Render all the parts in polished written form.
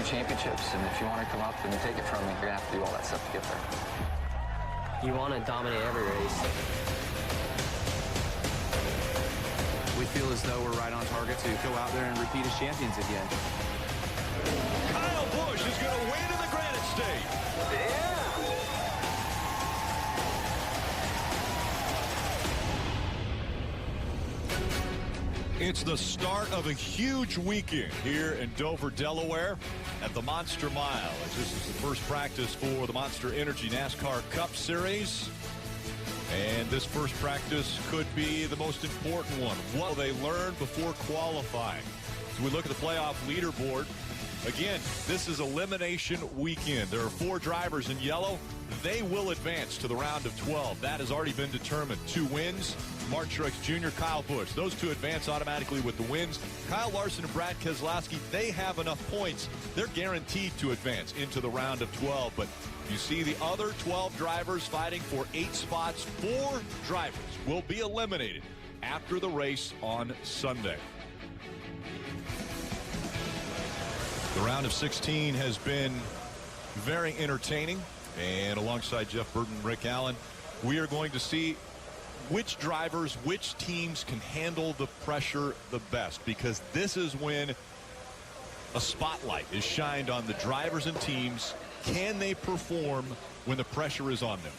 championships, and if you want to come up and take it from me, you're going to have to do all that stuff to get there. You want to dominate every race. We feel as though we're right on target to go out there and repeat as champions again. Kyle Busch is going to win in the Granite State. Yeah. It's the start of a huge weekend here in Dover, Delaware at the Monster Mile, as this is the first practice for the Monster Energy NASCAR Cup Series. And this first practice could be the most important one. What will they learn before qualifying? As we look at the playoff leaderboard, again, this is elimination weekend. There are 4 drivers in yellow. They will advance to the round of 12. That has already been determined. 2 wins. Martin Truex Jr., Kyle Busch. Those 2 advance automatically with the wins. Kyle Larson and Brad Keselowski, they have enough points. They're guaranteed to advance into the round of 12. But you see the other 12 drivers fighting for 8 spots. 4 drivers will be eliminated after the race on Sunday. The round of 16 has been very entertaining. And alongside Jeff Burton and Rick Allen, we are going to see which drivers, which teams can handle the pressure the best, because this is when a spotlight is shined on the drivers and teams. Can they perform when the pressure is on them?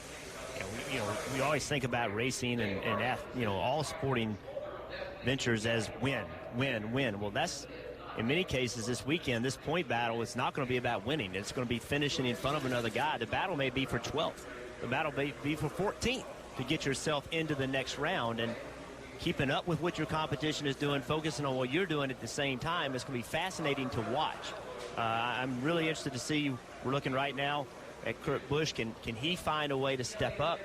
Yeah, we always think about racing and all sporting ventures as win. Well, that's, in many cases this weekend, this point battle is not going to be about winning. It's going to be finishing in front of another guy. The battle may be for 12th. The battle may be for 14th to get yourself into the next round. And keeping up with what your competition is doing, focusing on what you're doing at the same time, is going to be fascinating to watch. I'm really interested to see. We're looking right now at Kurt Busch. Can he find a way to step up?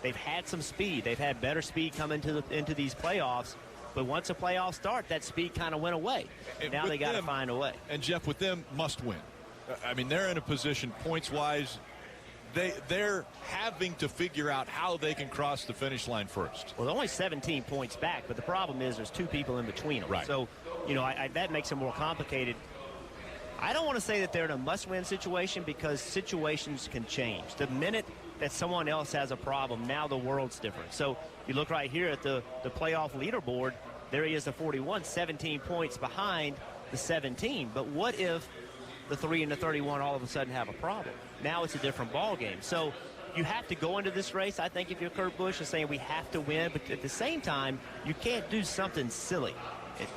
They've had some speed. They've had better speed coming into these playoffs. But once the playoffs start, that speed kind of went away. And now they got to find a way. And, Jeff, with them, must win. I mean, they're in a position points-wise. They're having to figure out how they can cross the finish line first. Well, they're only 17 points back, but the problem is there's 2 people in between them. Right. So, that makes it more complicated. I don't want to say that they're in a must-win situation, because situations can change. The minute that someone else has a problem, now the world's different. So you look right here at the playoff leaderboard, there he is at 41, 17 points behind the 17. But what if the 3 and the 31 all of a sudden have a problem? Now it's a different ball game. So you have to go into this race, I think, if you're Kurt Busch, and saying we have to win. But at the same time, you can't do something silly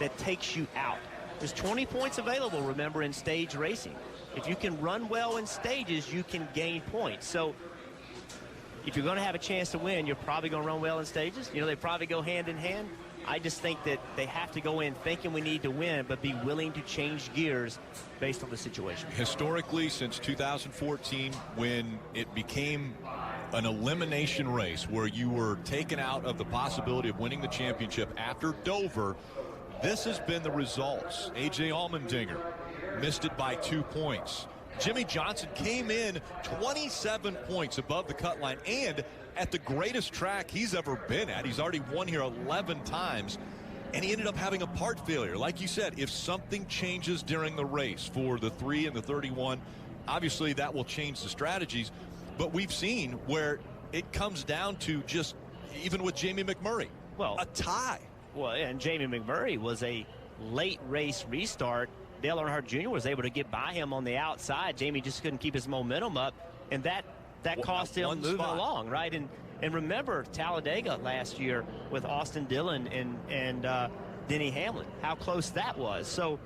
that takes you out. There's 20 points available, remember, in stage racing. If you can run well in stages, you can gain points. So if you're going to have a chance to win, you're probably going to run well in stages. They probably go hand in hand. I just think that they have to go in thinking we need to win, but be willing to change gears based on the situation. Historically, since 2014, when it became an elimination race where you were taken out of the possibility of winning the championship after Dover, this has been the results. A.J. Allmendinger missed it by 2 points. Jimmy Johnson came in 27 points above the cut line and at the greatest track he's ever been at. He's already won here 11 times, and he ended up having a part failure. Like you said, if something changes during the race for the 3 and the 31, obviously that will change the strategies. But we've seen where it comes down to just, even with Jamie McMurray, a tie. Well, and Jamie McMurray was a late race restart. Dale Earnhardt Jr. was able to get by him on the outside. Jamie just couldn't keep his momentum up, and that cost him moving along, right? And remember Talladega last year with Austin Dillon and Denny Hamlin, how close that was. So,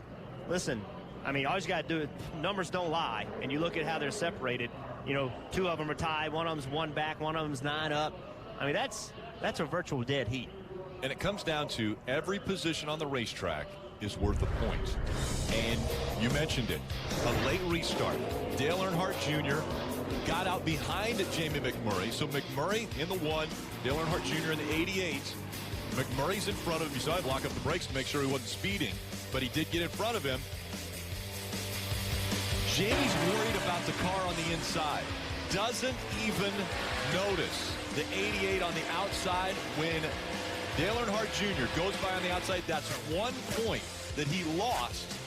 listen, I mean, all you got to do is numbers don't lie, and you look at how they're separated. 2 of them are tied, one of them's 1 back, one of them's 9 up. I mean, that's a virtual dead heat. And it comes down to every position on the racetrack is worth a point. And you mentioned it, a late restart. Dale Earnhardt Jr. got out behind Jamie McMurray. So McMurray in the 1, Dale Earnhardt Jr. in the 88. McMurray's in front of him. You saw him lock up the brakes to make sure he wasn't speeding, but he did get in front of him. Jamie's worried about the car on the inside. Doesn't even notice the 88 on the outside when Dale Earnhardt Jr. goes by on the outside. That's 1 point that he lost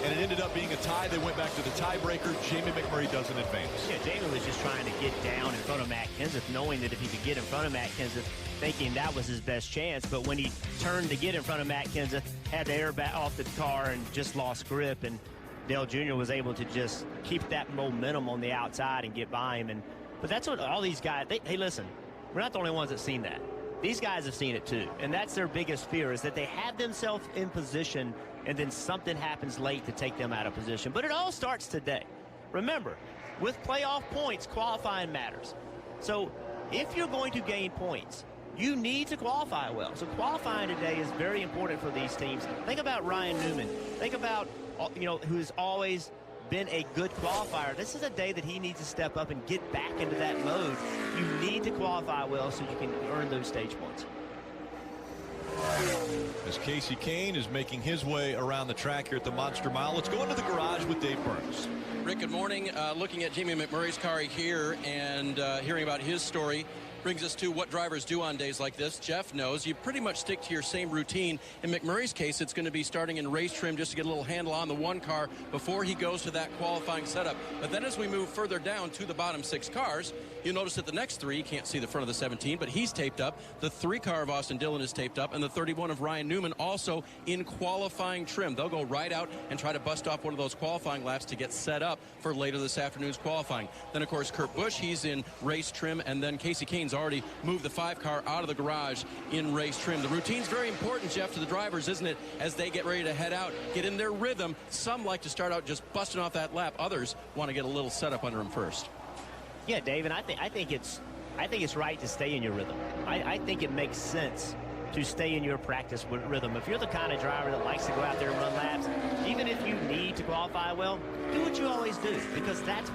and it ended up being a tie. They went back to the tiebreaker. Jamie McMurray doesn't advance. Yeah, Jamie was just trying to get down in front of Matt Kenseth, knowing that if he could get in front of Matt Kenseth, thinking that was his best chance. But when he turned to get in front of Matt Kenseth, had the air back off the car and just lost grip, and Dale Jr. was able to just keep that momentum on the outside and get by him. But that's what all these guys, hey, listen, we're not the only ones that seen that. These guys have seen it too, and that's their biggest fear, is that they have themselves in position and then something happens late to take them out of position. But it all starts today. Remember, with playoff points, qualifying matters. So if you're going to gain points, you need to qualify well. So qualifying today is very important for these teams. Think about Ryan Newman. Think about, who's always been a good qualifier. This is a day that he needs to step up and get back into that mode. You need to qualify well so you can earn those stage points. As Casey Kane is making his way around the track here at the Monster Mile, let's go into the garage with Dave Burns. Rick, good morning. Looking at Jamie McMurray's car here and hearing about his story brings us to what drivers do on days like this. Jeff knows you pretty much stick to your same routine. In McMurray's case, it's going to be starting in race trim just to get a little handle on the one car before he goes to that qualifying setup. But then as we move further down to the bottom 6 cars, you'll notice that the next 3, you can't see the front of the 17, but he's taped up. The 3 car of Austin Dillon is taped up, and the 31 of Ryan Newman also in qualifying trim. They'll go right out and try to bust off one of those qualifying laps to get set up for later this afternoon's qualifying. Then, of course, Kurt Busch, he's in race trim, and then Casey Kane's already moved the 5 car out of the garage in race trim. The routine's very important, Jeff, to the drivers, isn't it? As they get ready to head out, get in their rhythm. Some like to start out just busting off that lap. Others want to get a little setup under them first. Yeah, Dave, and I think it's right to stay in your rhythm. I think it makes sense to stay in your practice rhythm. If you're the kind of driver that likes to go out there and run laps, even if you need to qualify well, do what you always do, because that's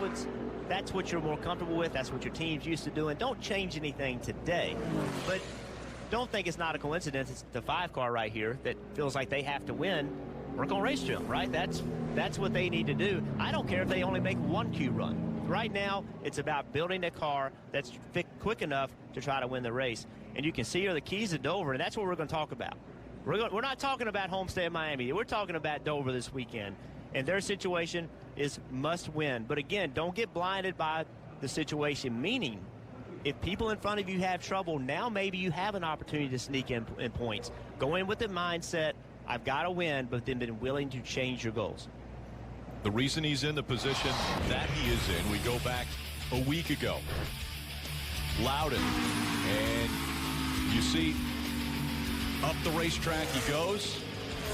what you're more comfortable with. That's what your team's used to doing. Don't change anything today. But don't think it's not a coincidence. It's the 5 car right here that feels like they have to win. Work on race trim, right? That's what they need to do. I don't care if they only make 1 Q run. Right now, it's about building a car that's quick enough to try to win the race. And you can see here the keys to Dover, and that's what we're going to talk about. We're not talking about Homestead, Miami. We're talking about Dover this weekend. And their situation is must win. But again, don't get blinded by the situation, meaning if people in front of you have trouble, now maybe you have an opportunity to sneak in points. Go in with the mindset, I've got to win, but then been willing to change your goals. The reason he's in the position that he is in, we go back a week ago. Loudon, and you see up the racetrack he goes.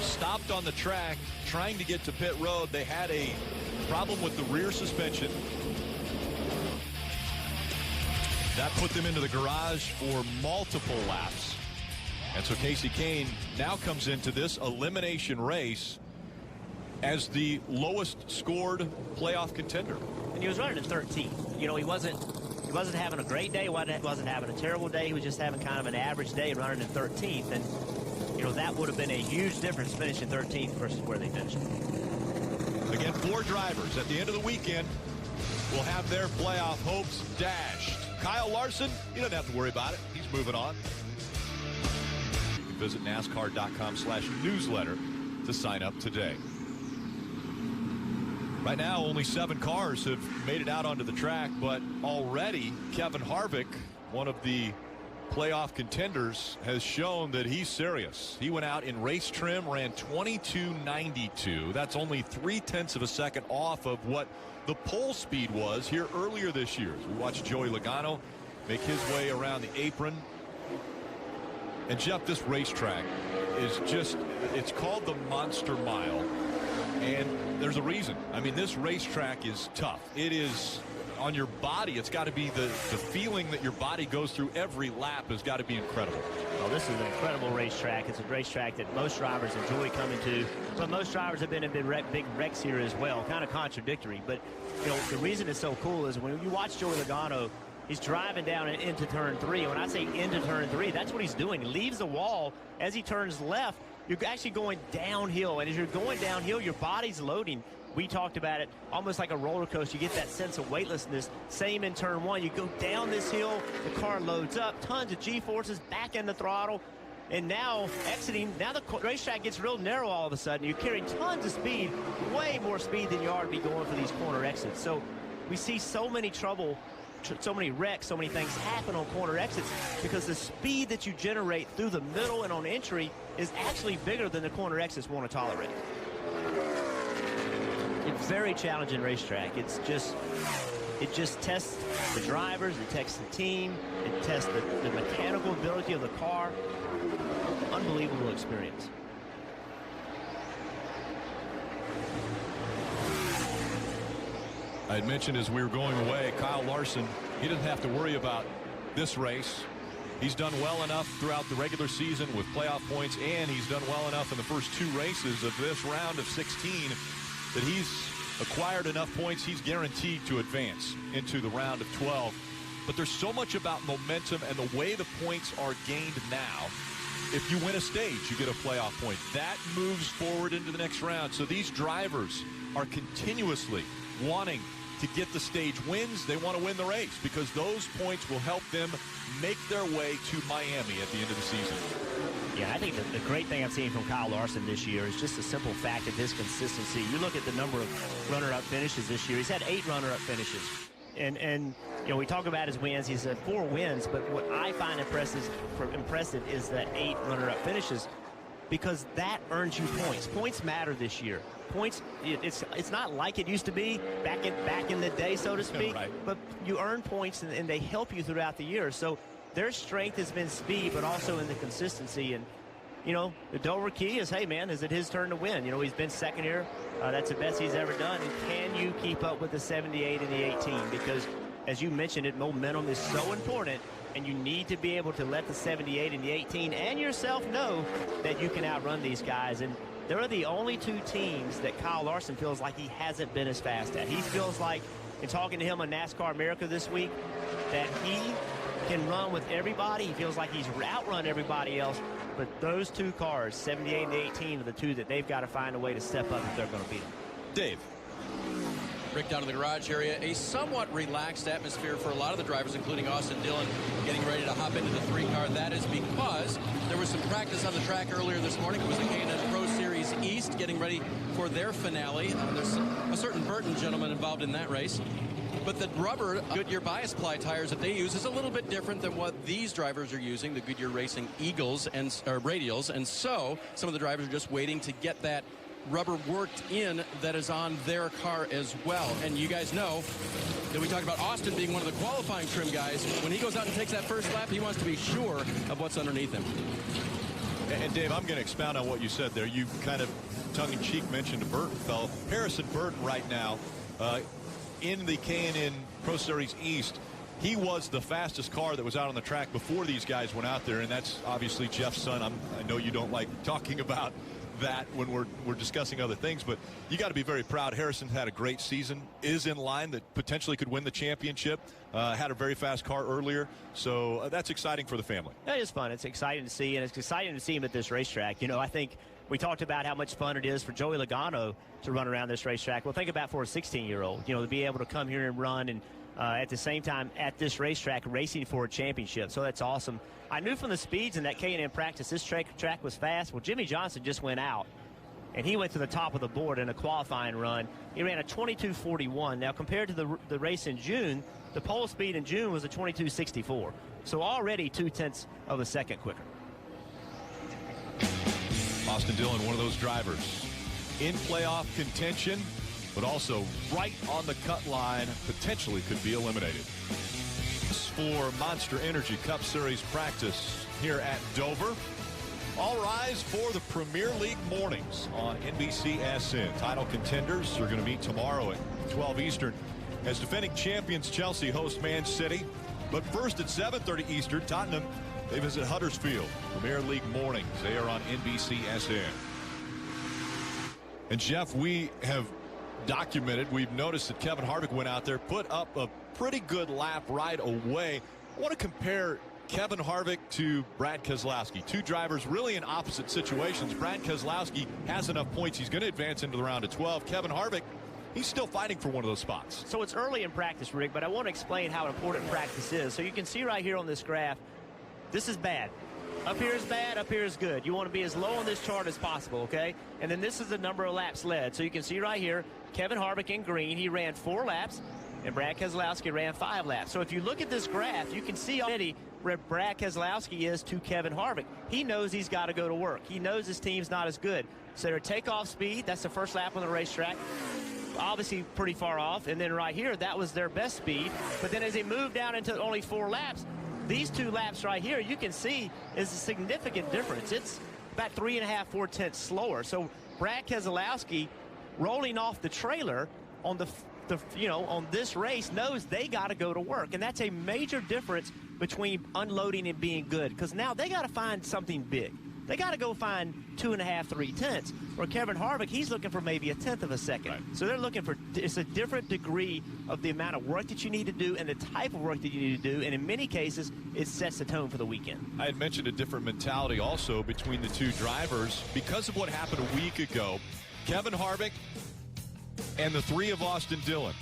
Stopped on the track, trying to get to pit road. They had a problem with the rear suspension. That put them into the garage for multiple laps. And so Casey Kane now comes into this elimination race as the lowest scored playoff contender. And he was running at 13. He wasn't having a great day. He wasn't having a terrible day. He was just having kind of an average day running in 13th. And that would have been a huge difference finishing 13th versus where they finished. Again, 4 drivers at the end of the weekend will have their playoff hopes dashed. Kyle Larson, you don't have to worry about it. He's moving on. You can visit NASCAR.com/newsletter to sign up today. Right now, only 7 cars have made it out onto the track, but already Kevin Harvick, one of the playoff contenders, has shown that he's serious. He went out in race trim, ran 22.92. That's only 0.3 of a second off of what the pole speed was here earlier this year. We watched Joey Logano make his way around the apron. And Jeff, this racetrack is it's called the Monster Mile. And there's a reason. I mean, this racetrack is tough. It is on your body. It's got to be the feeling that your body goes through every lap has got to be incredible. Well, this is an incredible racetrack. It's a racetrack that most drivers enjoy coming to, but most drivers have been in big wrecks here as well. Kind of contradictory, but the reason it's so cool is when you watch Joey Logano, he's driving down into turn 3. When I say into turn 3, that's what he's doing. He leaves the wall. As he turns left, you're actually going downhill, and as you're going downhill, your body's loading. We talked about it almost like a roller coaster. You get that sense of weightlessness. Same in turn 1. You go down this hill, the car loads up, tons of G-forces, back in the throttle. And now exiting, now the racetrack gets real narrow all of a sudden. You're carrying tons of speed, way more speed than you ought to be going for these corner exits. So we see so many so many wrecks, so many things happen on corner exits because the speed that you generate through the middle and on entry is actually bigger than the corner exits want to tolerate. It's a very challenging racetrack. It just tests the drivers, it tests the team, it tests the mechanical ability of the car. Unbelievable experience. I had mentioned as we were going away, Kyle Larson, he didn't have to worry about this race. He's done well enough throughout the regular season with playoff points, and he's done well enough in the first 2 races of this round of 16 that he's acquired enough points. He's guaranteed to advance into the round of 12. But there's so much about momentum and the way the points are gained now. If you win a stage, you get a playoff point. That moves forward into the next round. So these drivers are continuously wanting to get the stage wins. They want to win the race because those points will help them make their way to Miami at the end of the season. Yeah, I think the great thing I've seen from Kyle Larson this year is just the simple fact of his consistency. You look at the number of runner-up finishes this year. He's had 8 runner-up finishes. And you know, we talk about his wins. He's had 4 wins, but what I find impressive is the 8 runner-up finishes because that earns you points. Points matter this year. Points, it's not like it used to be back in the day, so to speak, right. But you earn points and they help you throughout the year. So their strength has been speed, but also in the consistency. And, you know, the Dover key is, hey, man, is it his turn to win? You know, he's been second here. That's the best he's ever done. And can you keep up with the 78 and the 18? Because, as you mentioned it, momentum is so important, and you need to be able to let the 78 and the 18 and yourself know that you can outrun these guys. And they're the only 2 teams that Kyle Larson feels like he hasn't been as fast at. He feels like, in talking to him on NASCAR America this week, that he can run with everybody. He feels like he's outrun everybody else. But those 2 cars, 78 and 18, are the 2 that they've got to find a way to step up if they're going to beat them. Dave. Rick, down in the garage area, a somewhat relaxed atmosphere for a lot of the drivers, including Austin Dillon, getting ready to hop into the 3 car. That is because there was some practice on the track earlier this morning. It was the K&N Pro Series East getting ready for their finale. There's a certain Burton gentleman involved in that race. But the rubber Goodyear bias ply tires that they use is a little bit different than what these drivers are using, the Goodyear Racing Eagles and Radials. And so some of the drivers are just waiting to get that rubber worked in that is on their car as well. And you guys know that we talked about Austin being one of the qualifying trim guys. When he goes out and takes that first lap, he wants to be sure of what's underneath him. And Dave, I'm going to expound on what you said there. You kind of tongue-in-cheek mentioned a Burton fellow. Harrison Burton right now in the K&N Pro Series East. He was the fastest car that was out on the track before these guys went out there, and that's obviously Jeff's son. I know you don't like talking about that when we're discussing other things, but you got to be very proud. Harrison had a great season, is in line that potentially could win the championship, had a very fast car earlier, so that's exciting for the family. It is fun. It's exciting to see, and it's exciting to see him at this racetrack. You know, I think we talked about how much fun it is for Joey Logano to run around this racetrack. Well, think about for a 16-year-old, you know, to be able to come here and run and at the same time at this racetrack racing for a championship. So that's awesome. I knew from the speeds in that K&N practice this track was fast. Well, Jimmy Johnson just went out, and he went to the top of the board in a qualifying run. He ran a 22.41. Now, compared to the race in June, the pole speed in June was a 22.64. So already 0.2 of a second quicker. Austin Dillon, one of those drivers in playoff contention, but also right on the cut line, potentially could be eliminated. For Monster Energy Cup Series practice here at Dover. All rise for the Premier League mornings on NBCSN. Title contenders are going to meet tomorrow at 12 Eastern as defending champions Chelsea host Man City. But first at 7:30 Eastern, Tottenham, they visit Huddersfield. Premier League mornings, they are on NBCSN. And Jeff, we have documented, we've noticed that Kevin Harvick went out there, put up a pretty good lap right away. I want to compare Kevin Harvick to Brad Keselowski. 2 drivers really in opposite situations. Brad Keselowski has enough points. He's going to advance into the round of 12. Kevin Harvick, he's still fighting for one of those spots. So it's early in practice, Rick, but I want to explain how important practice is. So you can see right here on this graph, this is bad. Up here is bad, up here is good. You want to be as low on this chart as possible, okay? And then this is the number of laps led. So you can see right here, Kevin Harvick in green, he ran 4 laps, and Brad Keselowski ran 5 laps. So if you look at this graph, you can see already where Brad Keselowski is to Kevin Harvick. He knows he's got to go to work. He knows his team's not as good. So their takeoff speed, that's the first lap on the racetrack, obviously pretty far off. And then right here, that was their best speed. But then as they move down into only 4 laps, these 2 laps right here, you can see is a significant difference. It's about 3.5, 4 tenths slower. So Brad Keselowski rolling off the trailer on on this race knows they got to go to work. And that's a major difference between unloading and being good, because now they got to find something big. They got to go find 2.5, 3 tenths. Where Kevin Harvick, he's looking for maybe 1/10 of a second. Right. So they're looking for, it's a different degree of the amount of work that you need to do and the type of work that you need to do. And in many cases, it sets the tone for the weekend. I had mentioned a different mentality also between the 2 drivers because of what happened a week ago. Kevin Harvick and the 3 of Austin Dillon.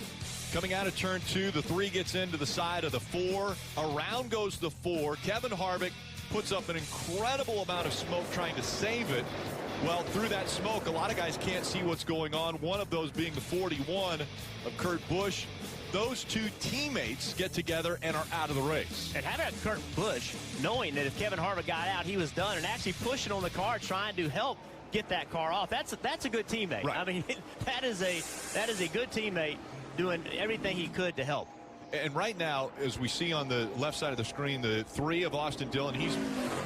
Coming out of turn 2, the 3 gets into the side of the 4. Around goes the 4. Kevin Harvick puts up an incredible amount of smoke trying to save it. Well, through that smoke, a lot of guys can't see what's going on. One of those being the 41 of Kurt Busch. Those 2 teammates get together and are out of the race. And how about Kurt Busch knowing that if Kevin Harvick got out, he was done, and actually pushing on the car, trying to help get that car off. That's a good teammate. Right. I mean, that is a good teammate doing everything he could to help. And right now, as we see on the left side of the screen, the 3 of Austin Dillon, he's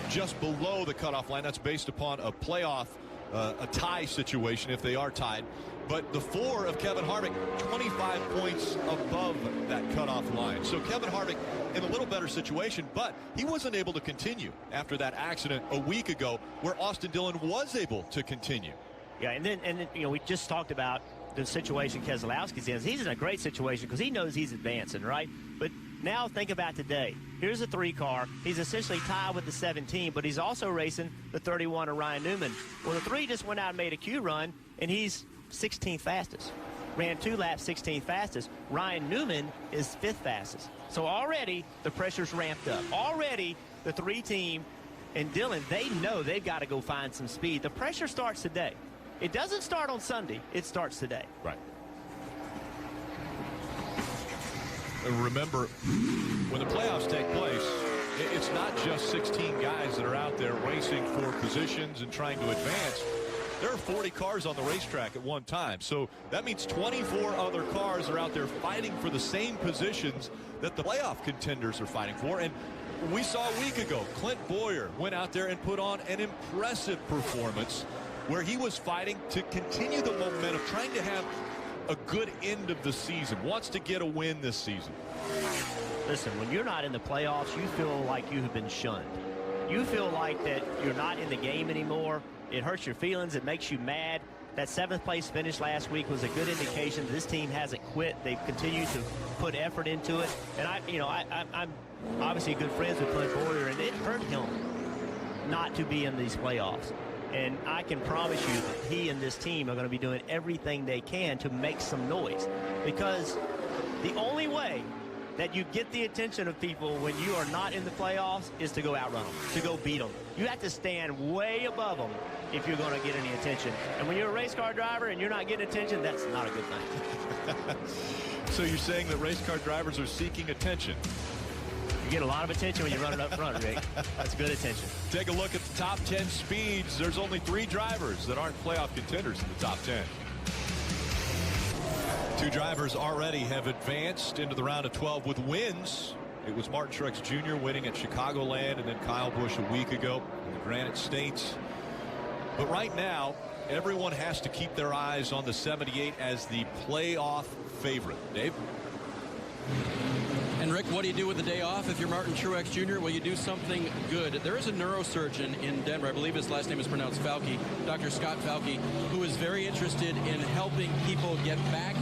just below the cutoff line. That's based upon a playoff, a tie situation if they are tied. But the 4 of Kevin Harvick, 25 points above that cutoff line. So Kevin Harvick in a little better situation, but he wasn't able to continue after that accident a week ago where Austin Dillon was able to continue. Yeah, and then we just talked about the situation Keselowski's in. He's in a great situation because he knows he's advancing, right? But now think about today. Here's a 3 car. He's essentially tied with the 17, but he's also racing the 31 of Ryan Newman. Well, the 3 just went out and made a Q run, and he's 16th fastest. Ran 2 laps, 16th fastest. Ryan Newman is 5th fastest. So already the pressure's ramped up. Already the 3 team and Dillon, they know they've got to go find some speed. The pressure starts today. It doesn't start on Sunday. It starts today. Right. And remember, when the playoffs take place, it's not just 16 guys that are out there racing for positions and trying to advance. There are 40 cars on the racetrack at one time. So that means 24 other cars are out there fighting for the same positions that the playoff contenders are fighting for. And we saw a week ago, Clint Boyer went out there and put on an impressive performance where he was fighting to continue the momentum, trying to have a good end of the season, wants to get a win this season. Listen, when you're not in the playoffs, you feel like you have been shunned. You feel like that you're not in the game anymore. It hurts your feelings. It makes you mad. That 7th place finish last week was a good indication that this team hasn't quit. They've continued to put effort into it. And I'm obviously good friends with Clint Boyer, and it hurt him not to be in these playoffs. And I can promise you that he and this team are going to be doing everything they can to make some noise, because the only way that you get the attention of people when you are not in the playoffs is to go outrun them, to go beat them. You have to stand way above them if you're going to get any attention. And when you're a race car driver and you're not getting attention, that's not a good thing. So you're saying that race car drivers are seeking attention? You get a lot of attention when you're running up front, Rick. That's good attention. Take a look at the top 10 speeds. There's only 3 drivers that aren't playoff contenders in the top 10. 2 drivers already have advanced into the round of 12 with wins. It was Martin Truex Jr. winning at Chicagoland, and then Kyle Busch a week ago in the Granite States. But right now, everyone has to keep their eyes on the 78 as the playoff favorite. Dave? And Rick, what do you do with the day off if you're Martin Truex Jr.? Well, you do something good. There is a neurosurgeon in Denver, I believe his last name is pronounced Falke, Dr. Scott Falke, who is very interested in helping people get back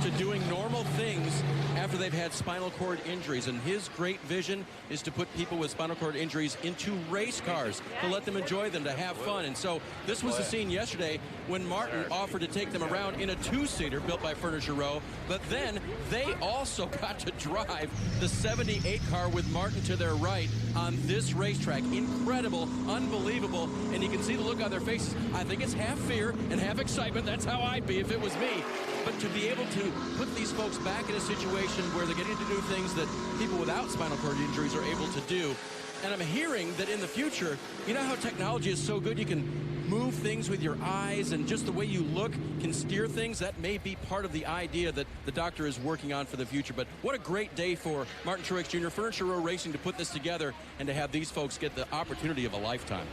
to doing normal things after they've had spinal cord injuries. And his great vision is to put people with spinal cord injuries into race cars, to let them enjoy them, to have fun. And so this was the scene yesterday when Martin offered to take them around in a two-seater built by Furniture Row, but then they also got to drive the 78 car with Martin to their right on this racetrack. Incredible, unbelievable, and you can see the look on their faces. I think it's half fear and half excitement. That's how I'd be if it was me. But to be able to put these folks back in a situation where they're getting to do things that people without spinal cord injuries are able to do. And I'm hearing that in the future, you know how technology is so good, you can move things with your eyes and just the way you look can steer things. That may be part of the idea that the doctor is working on for the future. But what a great day for Martin Truex Jr., Furniture Row Racing, to put this together and to have these folks get the opportunity of a lifetime.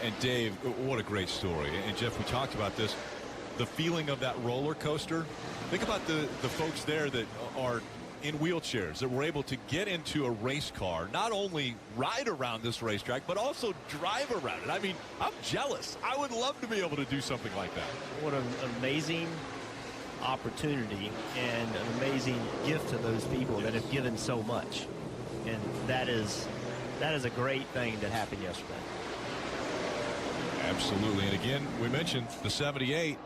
And Dave, what a great story. And Jeff, we talked about this, the feeling of that roller coaster. Think about the folks there that are in wheelchairs that were able to get into a race car, not only ride around this racetrack, but also drive around it. I mean, I'm jealous. I would love to be able to do something like that. What an amazing opportunity and an amazing gift to those people that have given so much. And that is a great thing that happened yesterday. Absolutely. And again, we mentioned the 78,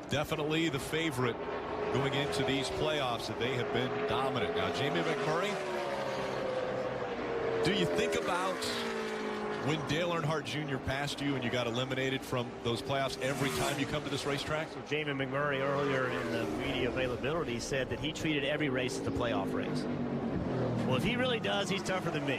definitely the favorite going into these playoffs, that they have been dominant. Now, Jamie McMurray, do you think about when Dale Earnhardt Jr. passed you and you got eliminated from those playoffs every time you come to this racetrack? So Jamie McMurray earlier in the media availability said that he treated every race as a playoff race. Well, if he really does, he's tougher than me.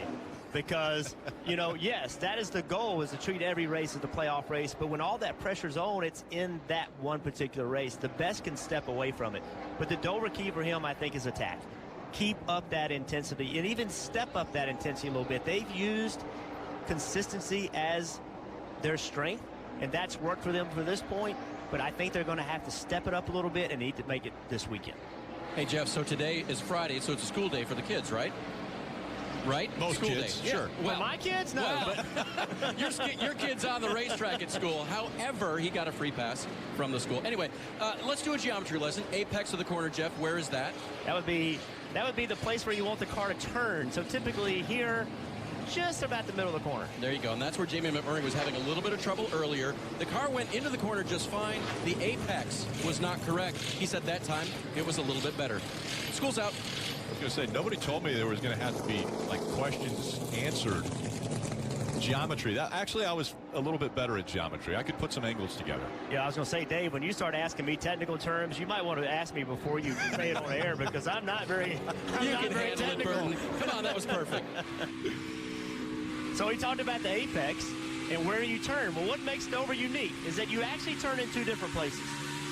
Because, you know, yes, that is the goal, is to treat every race as a playoff race. But when all that pressure's on, it's in that one particular race. The best can step away from it. But the Dover key for him, I think, is attack. Keep up that intensity and even step up that intensity a little bit. They've used consistency as their strength, and that's worked for them for this point. But I think they're going to have to step it up a little bit and need to make it this weekend. Hey, Jeff, so today is Friday, so it's a school day for the kids, right? Right? Most school kids, day. sure. Well, my kids, no. Well, your kid's on the racetrack at school. However, he got a free pass from the school. Anyway, let's do a geometry lesson. Apex of the corner, Jeff. Where is that? That would be the place where you want the car to turn. So typically here, just about the middle of the corner. There you go. And that's where Jamie McMurray was having a little bit of trouble earlier. The car went into the corner just fine. The apex was not correct. He said that time it was a little bit better. School's out. I was going to say, nobody told me there was going to have to be, like, questions answered. Geometry. Actually, I was a little bit better at geometry. I could put some angles together. Yeah, I was going to say, Dave, when you start asking me technical terms, you might want to ask me before you say it on air, because I'm not very technical. Burton. Come on, that was perfect. So he talked about the apex and where you turn. Well, what makes Dover unique is that you actually turn in two different places.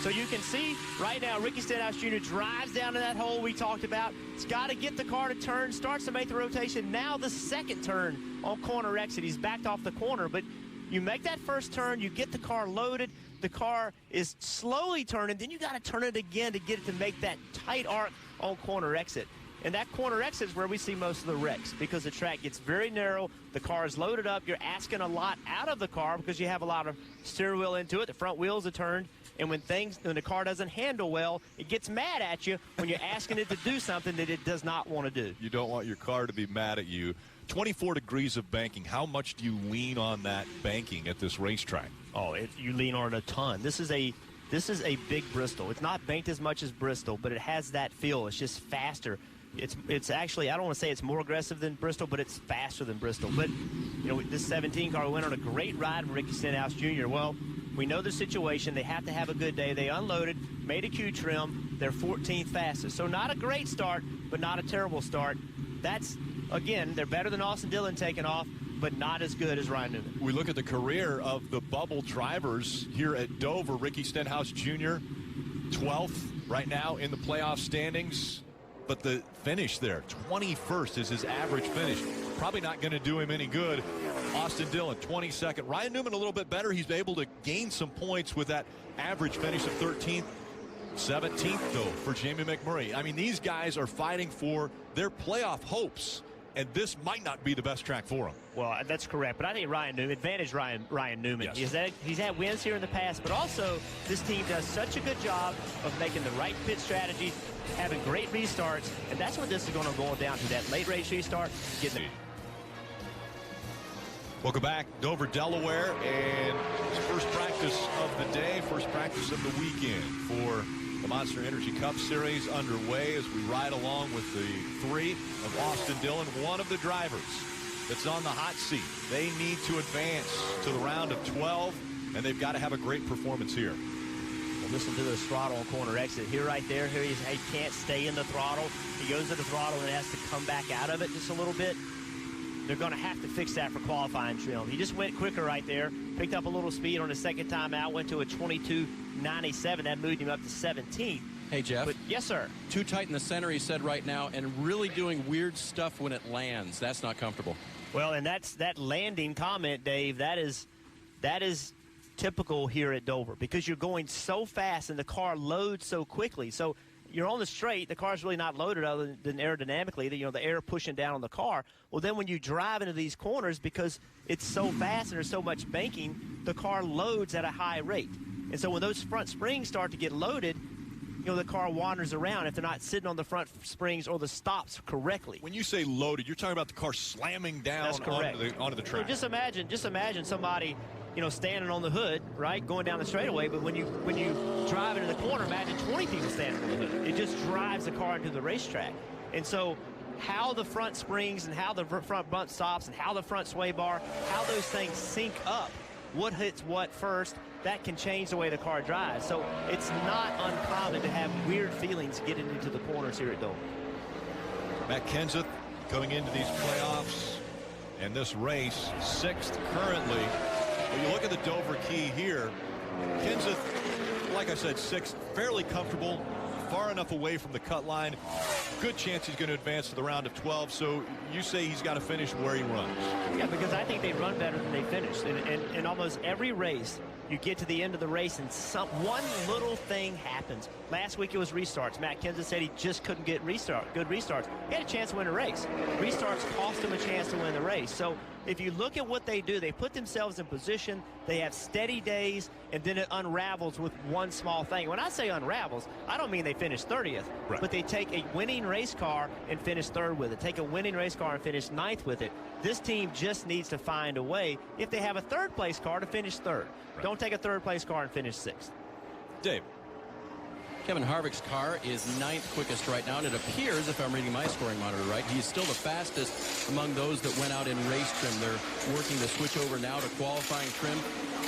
So you can see right now Ricky Stenhouse Jr. drives down to that hole we talked about. He's got to get the car to turn, starts to make the rotation. Now the second turn on corner exit. He's backed off the corner, but you make that first turn, you get the car loaded, the car is slowly turning, then you got to turn it again to get it to make that tight arc on corner exit. And that corner exit is where we see most of the wrecks, because the track gets very narrow, the car is loaded up, you're asking a lot out of the car because you have a lot of steering wheel into it, the front wheels are turned, and when the car doesn't handle well, it gets mad at you when you're asking it to do something that it does not want to do. You don't want your car to be mad at you. 24 degrees of banking. How much do you lean on that banking at this racetrack? Oh, you lean on it a ton. This is a big Bristol. It's not banked as much as Bristol, but it has that feel. It's just faster. It's actually, I don't want to say it's more aggressive than Bristol, but it's faster than Bristol. But, you know, this 17 car went on a great ride from Ricky Stenhouse Jr. Well, we know the situation. They have to have a good day. They unloaded, made a Q trim. They're 14th fastest. So not a great start, but not a terrible start. That's, again, they're better than Austin Dillon taking off, but not as good as Ryan Newman. We look at the career of the bubble drivers here at Dover. Ricky Stenhouse Jr., 12th right now in the playoff standings. But the finish there, 21st is his average finish. Probably not going to do him any good. Austin Dillon, 22nd. Ryan Newman a little bit better. He's able to gain some points with that average finish of 13th. 17th, though, for Jamie McMurray. I mean, these guys are fighting for their playoff hopes and this might not be the best track for him. Well, that's correct. But I think Ryan Newman, Yes. He's had wins here in the past, but also this team does such a good job of making the right pit strategy, having great restarts, and that's what this is going to boil down to, that late race restart. Welcome back, Dover, Delaware, and it's first practice of the day, first practice of the weekend for the Monster Energy Cup Series underway as we ride along with the three of Austin Dillon, one of the drivers that's on the hot seat. They need to advance to the round of 12, and they've got to have a great performance here. Well, listen to this throttle on corner exit. Here, right there, he can't stay in the throttle. He goes to the throttle and has to come back out of it just a little bit. They're going to have to fix that for qualifying trim. He just went quicker right there, picked up a little speed on his second time out, went to a 22.97. That moved him up to 17th. Hey, Jeff. But yes, sir. Too tight in the center, he said right now, and really doing weird stuff when it lands. That's not comfortable. Well, and that landing comment, Dave, that is typical here at Dover because you're going so fast and the car loads so quickly. So you're on the straight, the car's really not loaded other than aerodynamically, the air pushing down on the car. Well, then when you drive into these corners, because it's so fast and there's so much banking, the car loads at a high rate. And so when those front springs start to get loaded, the car wanders around if they're not sitting on the front springs or the stops correctly. When you say loaded, you're talking about the car slamming down onto the track. Just imagine somebody, standing on the hood, right, going down the straightaway. But when you drive into the corner, imagine 20 people standing on the hood. It just drives the car into the racetrack. And so how the front springs and how the front bunt stops and how the front sway bar, how those things sync up, what hits what first, that can change the way the car drives. So it's not uncommon to have weird feelings getting into the corners here at Dover. Matt Kenseth going into these playoffs and this race, 6th currently. When you look at the Dover key here, Kenseth, like I said, 6th, fairly comfortable, far enough away from the cut line. Good chance he's going to advance to the round of 12. So you say he's got to finish where he runs. Yeah, because I think they run better than they finish. In almost every race, you get to the end of the race and one little thing happens. Last week it was restarts. Matt Kenseth said he just couldn't get good restarts. He had a chance to win a race. Restarts cost him a chance to win the race. So if you look at what they do, they put themselves in position, they have steady days, and then it unravels with one small thing. When I say unravels, I don't mean they finish 30th, right, but they take a winning race car and finish 3rd with it, take a winning race car and finish 9th with it. This team just needs to find a way, if they have a 3rd place car, to finish 3rd. Right. Don't take a 3rd place car and finish 6th. Dave. Kevin Harvick's car is 9th quickest right now, and it appears, if I'm reading my scoring monitor right, he's still the fastest among those that went out in race trim. They're working to switch over now to qualifying trim.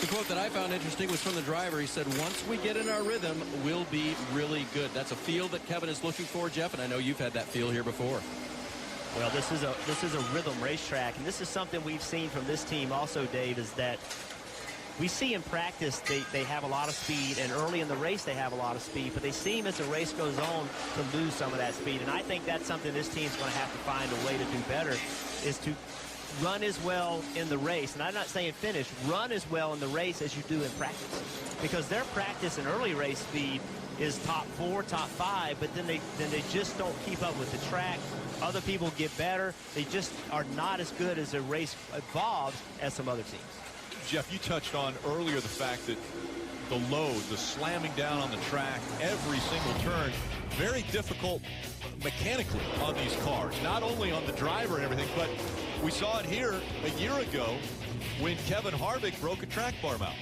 The quote that I found interesting was from the driver. He said, once we get in our rhythm, we'll be really good. That's a feel that Kevin is looking for, Jeff, and I know you've had that feel here before. Well, this is a rhythm racetrack, and this is something we've seen from this team also, Dave, is that we see in practice they have a lot of speed, and early in the race they have a lot of speed, but they seem as the race goes on to lose some of that speed. And I think that's something this team's going to have to find a way to do better, is to run as well in the race. And I'm not saying finish, run as well in the race as you do in practice. Because their practice in early race speed is top 4, top 5, but then they just don't keep up with the track. Other people get better. They just are not as good as the race evolves as some other teams. Jeff, you touched on earlier the fact that the load, the slamming down on the track, every single turn, very difficult mechanically on these cars. Not only on the driver and everything, but we saw it here a year ago when Kevin Harvick broke a track bar mount.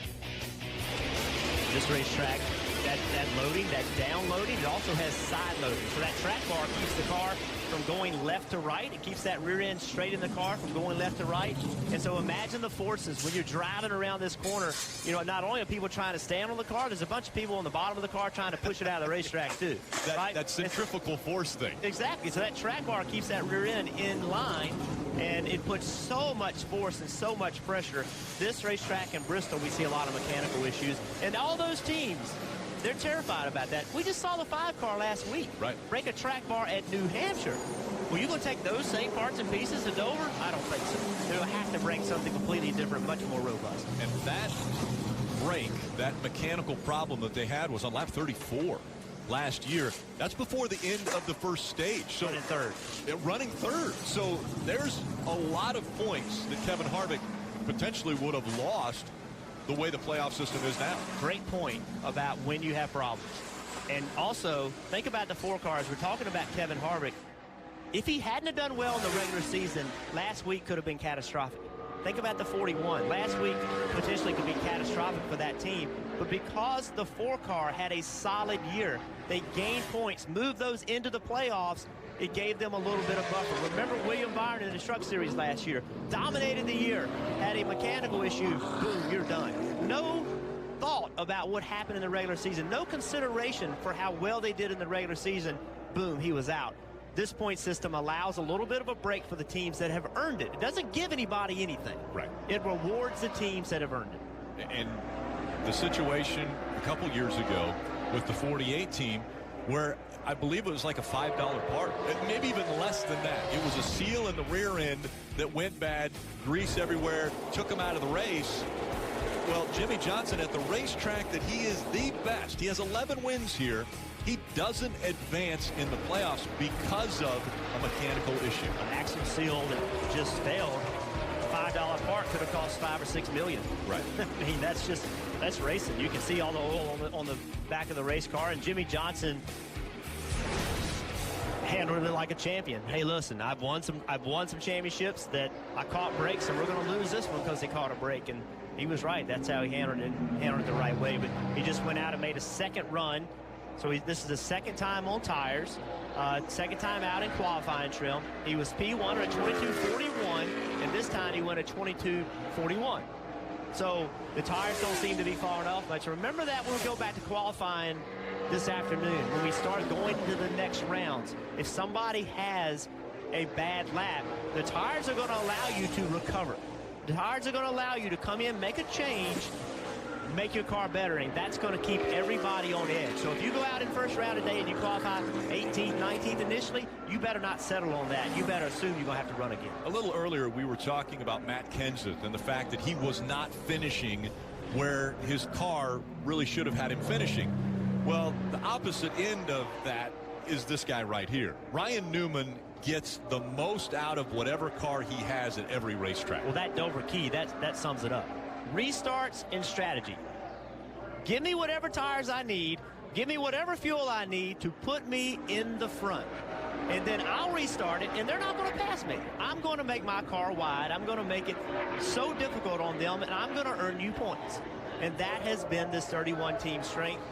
This racetrack, that loading, that down loading, it also has side loading. So that track bar keeps the car from going left to right. It keeps that rear end straight in the car from going left to right. And so imagine the forces when you're driving around this corner. Not only are people trying to stand on the car, there's a bunch of people on the bottom of the car trying to push it out of the racetrack too. That centrifugal force thing. Exactly. So that track bar keeps that rear end in line, and it puts so much force and so much pressure. This racetrack in Bristol, we see a lot of mechanical issues. And all those teams, they're terrified about that. We just saw the 5 car last week break a track bar at New Hampshire. Well, you going to take those same parts and pieces to Dover? I don't think so. They'll have to bring something completely different, much more robust. And that break, that mechanical problem that they had was on lap 34. last year. That's before the end of the first stage. So running third. Running third. So there's a lot of points that Kevin Harvick potentially would have lost the way the playoff system is now. Great point about when you have problems. And also, think about the 4 cars. We're talking about Kevin Harvick. If he hadn't have done well in the regular season, last week could have been catastrophic. Think about the 41. Last week potentially could be catastrophic for that team. But because the 4 car had a solid year, they gained points, moved those into the playoffs. It gave them a little bit of buffer. Remember William Byron in the Truck Series last year. Dominated the year. Had a mechanical issue. Boom, you're done. No thought about what happened in the regular season. No consideration for how well they did in the regular season. Boom, he was out. This point system allows a little bit of a break for the teams that have earned it. It doesn't give anybody anything. Right. It rewards the teams that have earned it. And the situation a couple years ago with the 48 team where I believe it was like a $5 part, maybe even less than that. It was a seal in the rear end that went bad, grease everywhere, took him out of the race. Well, Jimmy Johnson at the racetrack that he is the best. He has 11 wins here. He doesn't advance in the playoffs because of a mechanical issue. An axle seal that just failed. A $5 part could have cost $5 or $6 million. Right. I mean, that's racing. You can see all the oil on the back of the race car, and Jimmy Johnson handled it like a champion. Hey, listen, I've won some championships that I caught breaks, and we're going to lose this one because they caught a break. And he was right. That's how he handled it the right way. But he just went out and made a second run. So this is the second time on tires, second time out in qualifying trim. He was P1 at 22.41, and this time he went at 22.41. So the tires don't seem to be falling off much. Remember that when we go back to qualifying this afternoon, when we start going into the next rounds. If somebody has a bad lap, the tires are going to allow you to recover. The tires are going to allow you to come in, make a change, make your car better, and that's going to keep everybody on edge. So if you go out in first round today and you qualify 18th, 19th initially, you better not settle on that. You better assume you're going to have to run again. A little earlier, we were talking about Matt Kenseth and the fact that he was not finishing where his car really should have had him finishing. Well, the opposite end of that is this guy right here. Ryan Newman gets the most out of whatever car he has at every racetrack. Well, that Dover key, that sums it up. Restarts and strategy. Give me whatever tires I need. Give me whatever fuel I need to put me in the front. And then I'll restart it, and they're not going to pass me. I'm going to make my car wide. I'm going to make it so difficult on them, and I'm going to earn you points. And that has been this 31-team strength.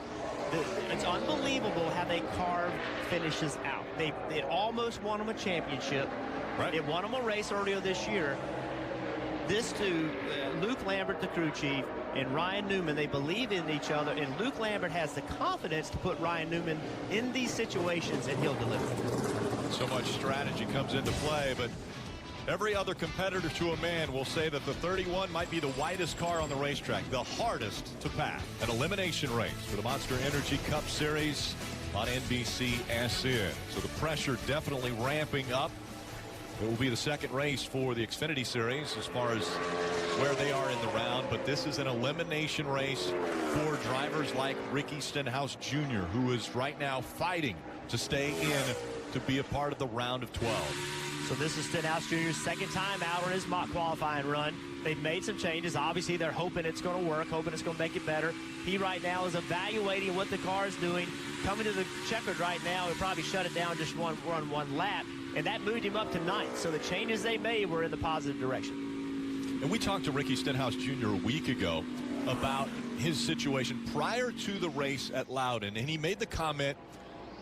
It's unbelievable how they carve finishes out. It almost won them a championship. Right. It won them a race earlier this year. This too, Luke Lambert, the crew chief, and Ryan Newman, they believe in each other, and Luke Lambert has the confidence to put Ryan Newman in these situations, and he'll deliver. So much strategy comes into play, but every other competitor to a man will say that the 31 might be the widest car on the racetrack, the hardest to pass. An elimination race for the Monster Energy Cup Series on NBCSN. So the pressure definitely ramping up. It will be the second race for the Xfinity Series as far as where they are in the round, but this is an elimination race for drivers like Ricky Stenhouse Jr., who is right now fighting to stay in to be a part of the round of 12. So this is Stenhouse Jr.'s second time out on his mock qualifying run. They've made some changes. Obviously, they're hoping it's going to work, hoping it's going to make it better. He right now is evaluating what the car is doing. Coming to the checkered right now, he'll probably shut it down, just run one lap. And that moved him up to 9th. So the changes they made were in the positive direction. And we talked to Ricky Stenhouse Jr. a week ago about his situation prior to the race at Loudon. And he made the comment,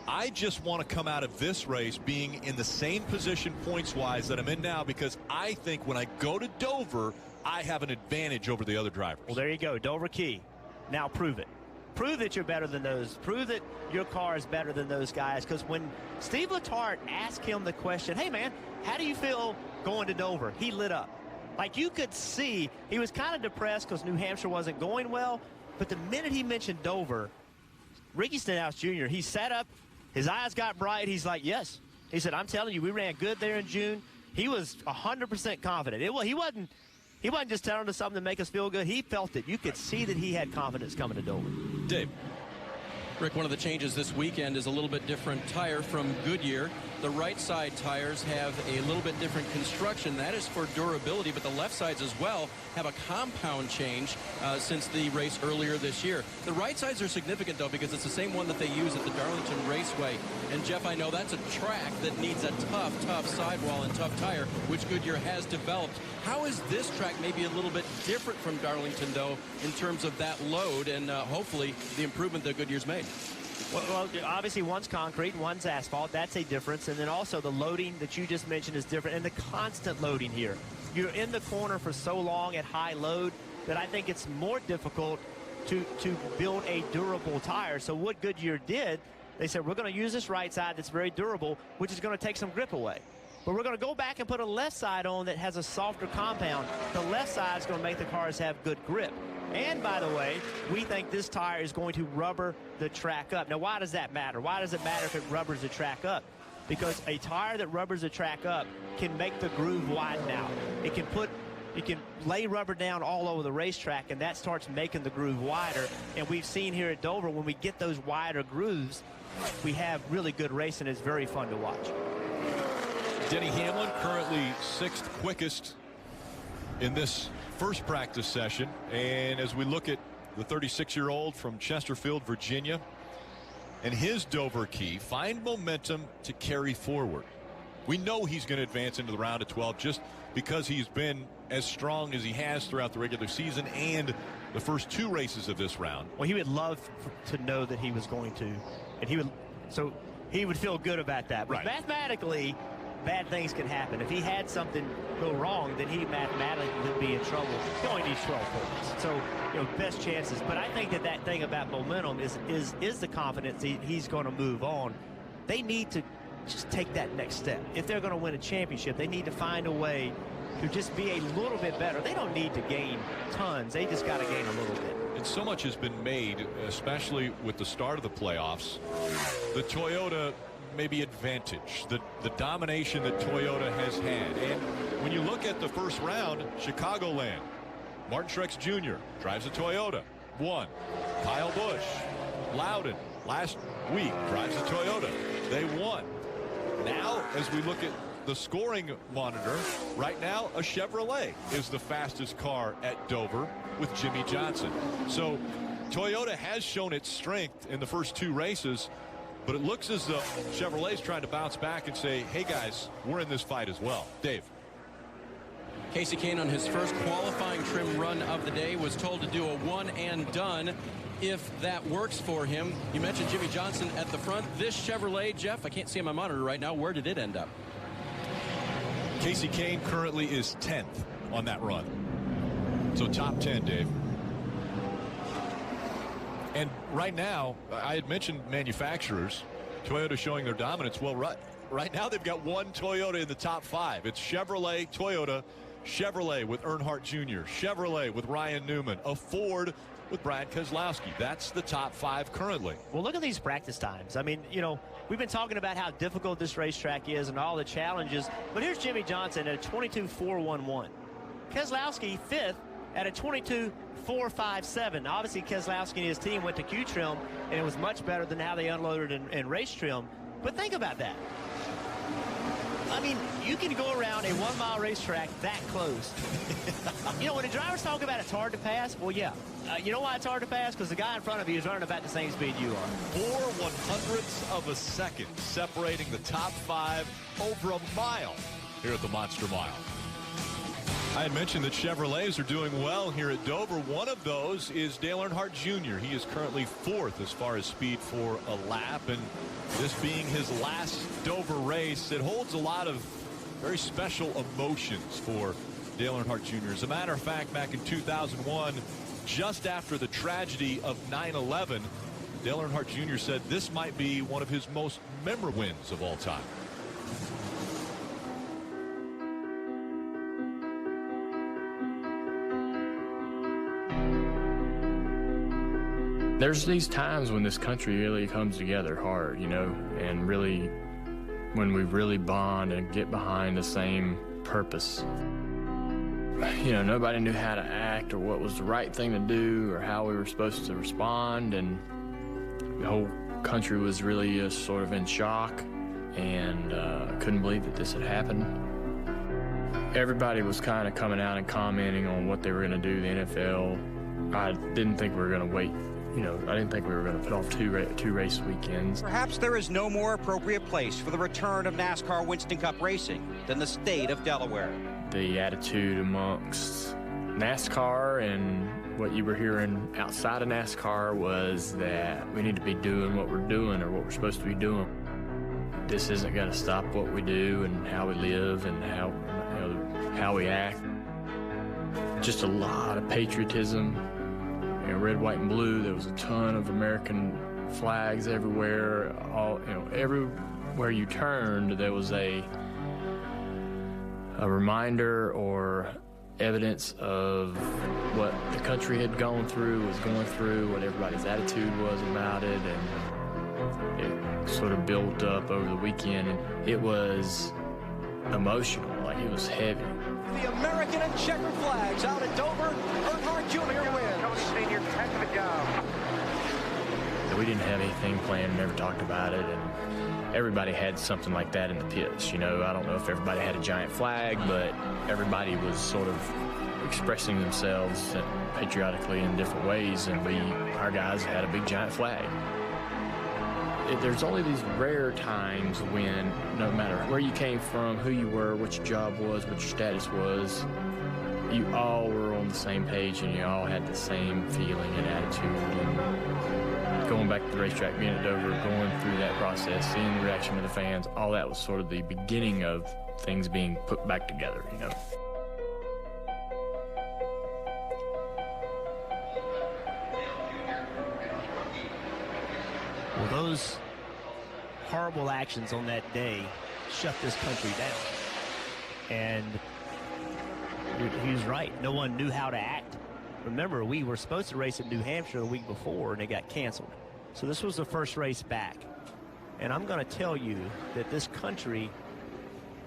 I just want to come out of this race being in the same position points-wise that I'm in now, because I think when I go to Dover, I have an advantage over the other drivers. Well, there you go. Dover key. Now prove it. Prove that you're better than those. Prove that your car is better than those guys. Because when Steve Letarte asked him the question, hey, man, how do you feel going to Dover? He lit up. Like, you could see he was kind of depressed because New Hampshire wasn't going well. But the minute he mentioned Dover, Ricky Stenhouse Jr., he sat up. His eyes got bright. He's like, yes. He said, I'm telling you, we ran good there in June. He was 100% confident. He wasn't just telling us something to make us feel good. He felt it. You could see that he had confidence coming to Dover. Dave. Rick, one of the changes this weekend is a little bit different tire from Goodyear. The right side tires have a little bit different construction. That is for durability, but the left sides as well have a compound change since the race earlier this year. The right sides are significant, though, because it's the same one that they use at the Darlington Raceway. And, Jeff, I know that's a track that needs a tough sidewall and tough tire, which Goodyear has developed. How is this track maybe a little bit different from Darlington, though, in terms of that load and hopefully the improvement that Goodyear's made? Well, obviously one's concrete, one's asphalt. That's a difference. And then also the loading that you just mentioned is different, and the constant loading here. You're in the corner for so long at high load that I think it's more difficult to build a durable tire. So what Goodyear did, they said, we're going to use this right side that's very durable, which is going to take some grip away. But we're going to go back and put a left side on that has a softer compound. The left side is going to make the cars have good grip. And, by the way, we think this tire is going to rubber the track up. Now, why does that matter? Why does it matter if it rubbers the track up? Because a tire that rubbers the track up can make the groove widen out. You can lay rubber down all over the racetrack, and that starts making the groove wider. And we've seen here at Dover, when we get those wider grooves, we have really good racing. It's very fun to watch. Denny Hamlin currently 6th quickest in this first practice session. And as we look at the 36-year-old from Chesterfield, Virginia, and his Dover key, find momentum to carry forward. We know he's going to advance into the round of 12 just because he's been as strong as he has throughout the regular season and the first 2 races of this round. Well, he would love to know that he was going to, and he would feel good about that. But right. Mathematically, bad things can happen. If he had something go wrong, then he mathematically would be in trouble. He only needs 12 points, so best chances. But I think that thing about momentum is the confidence he's going to move on. They need to just take that next step. If they're going to win a championship, they need to find a way to just be a little bit better. They don't need to gain tons. They just got to gain a little bit. And so much has been made, especially with the start of the playoffs. The Toyota maybe advantage, the domination that Toyota has had. And when you look at the first round, Chicagoland, Martin Truex Jr. drives a Toyota, won. Kyle Busch, Loudon, last week drives a Toyota, they won. Now, as we look at the scoring monitor, right now a Chevrolet is the fastest car at Dover with Jimmy Johnson. So Toyota has shown its strength in the first 2 races, but it looks as though Chevrolet's trying to bounce back and say, hey guys, we're in this fight as well. Dave. Kasey Kahne on his first qualifying trim run of the day was told to do a one and done if that works for him. You mentioned Jimmy Johnson at the front. This Chevrolet, Jeff, I can't see on my monitor right now. Where did it end up? Kasey Kahne currently is 10th on that run. So top 10, Dave. And right now, I had mentioned manufacturers, Toyota showing their dominance. Well, right now they've got one Toyota in the top 5. It's Chevrolet, Toyota, Chevrolet with Earnhardt Jr., Chevrolet with Ryan Newman, a Ford with Brad Keselowski. That's the top 5 currently. Well, look at these practice times. I mean, we've been talking about how difficult this racetrack is and all the challenges, but here's Jimmy Johnson at a 22.411. Keselowski 5th at a 22.457. Obviously, Keselowski and his team went to Q-Trim, and it was much better than how they unloaded in race trim. But think about that. I mean, you can go around a 1-mile racetrack that close. When the drivers talk about it's hard to pass, well, yeah. You know why it's hard to pass? Because the guy in front of you is running about the same speed you are. 4/100ths of a second separating the top 5 over a mile here at the Monster Mile. I had mentioned that Chevrolets are doing well here at Dover. One of those is Dale Earnhardt Jr. He is currently 4th as far as speed for a lap, and this being his last Dover race, it holds a lot of very special emotions for Dale Earnhardt Jr. As a matter of fact, back in 2001, just after the tragedy of 9/11, Dale Earnhardt Jr. said this might be one of his most memorable wins of all time. There's these times when this country really comes together hard, and really when we really bond and get behind the same purpose. Nobody knew how to act or what was the right thing to do or how we were supposed to respond, and The whole country was really sort of in shock and couldn't believe that this had happened. Everybody was kind of coming out and commenting on what they were going to do, the NFL. I didn't think we were going to wait. You know, I didn't think we were going to put off two race weekends. Perhaps there is no more appropriate place for the return of NASCAR Winston Cup racing than the state of Delaware. The attitude amongst NASCAR and what you were hearing outside of NASCAR was that we need to be doing what we're doing or what we're supposed to be doing. This isn't going to stop what we do and how we live and how we act. Just a lot of patriotism. You know, red, white, and blue. There was a ton of American flags everywhere. Everywhere you turned, there was a reminder or evidence of what the country had gone through, was going through, what everybody's attitude was about it, and it sort of built up over the weekend. And it was emotional, like it was heavy. The American and checkered flags out at Dover. Earnhardt Jr. wins. Senior, heck of a job. We didn't have anything planned, never talked about it, and everybody had something like that in the pits. You know, I don't know if everybody had a giant flag, but everybody was sort of expressing themselves patriotically in different ways, and our guys had a big giant flag. There's only these rare times when, no matter where you came from, who you were, what your job was, what your status was, you all were on the same page and you all had the same feeling and attitude. And going back to the racetrack, being at Dover, going through that process, seeing the reaction of the fans, all that was sort of the beginning of things being put back together, you know. Well, those horrible actions on that day shut this country down. And he was right. No one knew how to act. Remember, we were supposed to race in New Hampshire the week before, and it got canceled. So this was the first race back. And I'm going to tell you that this country,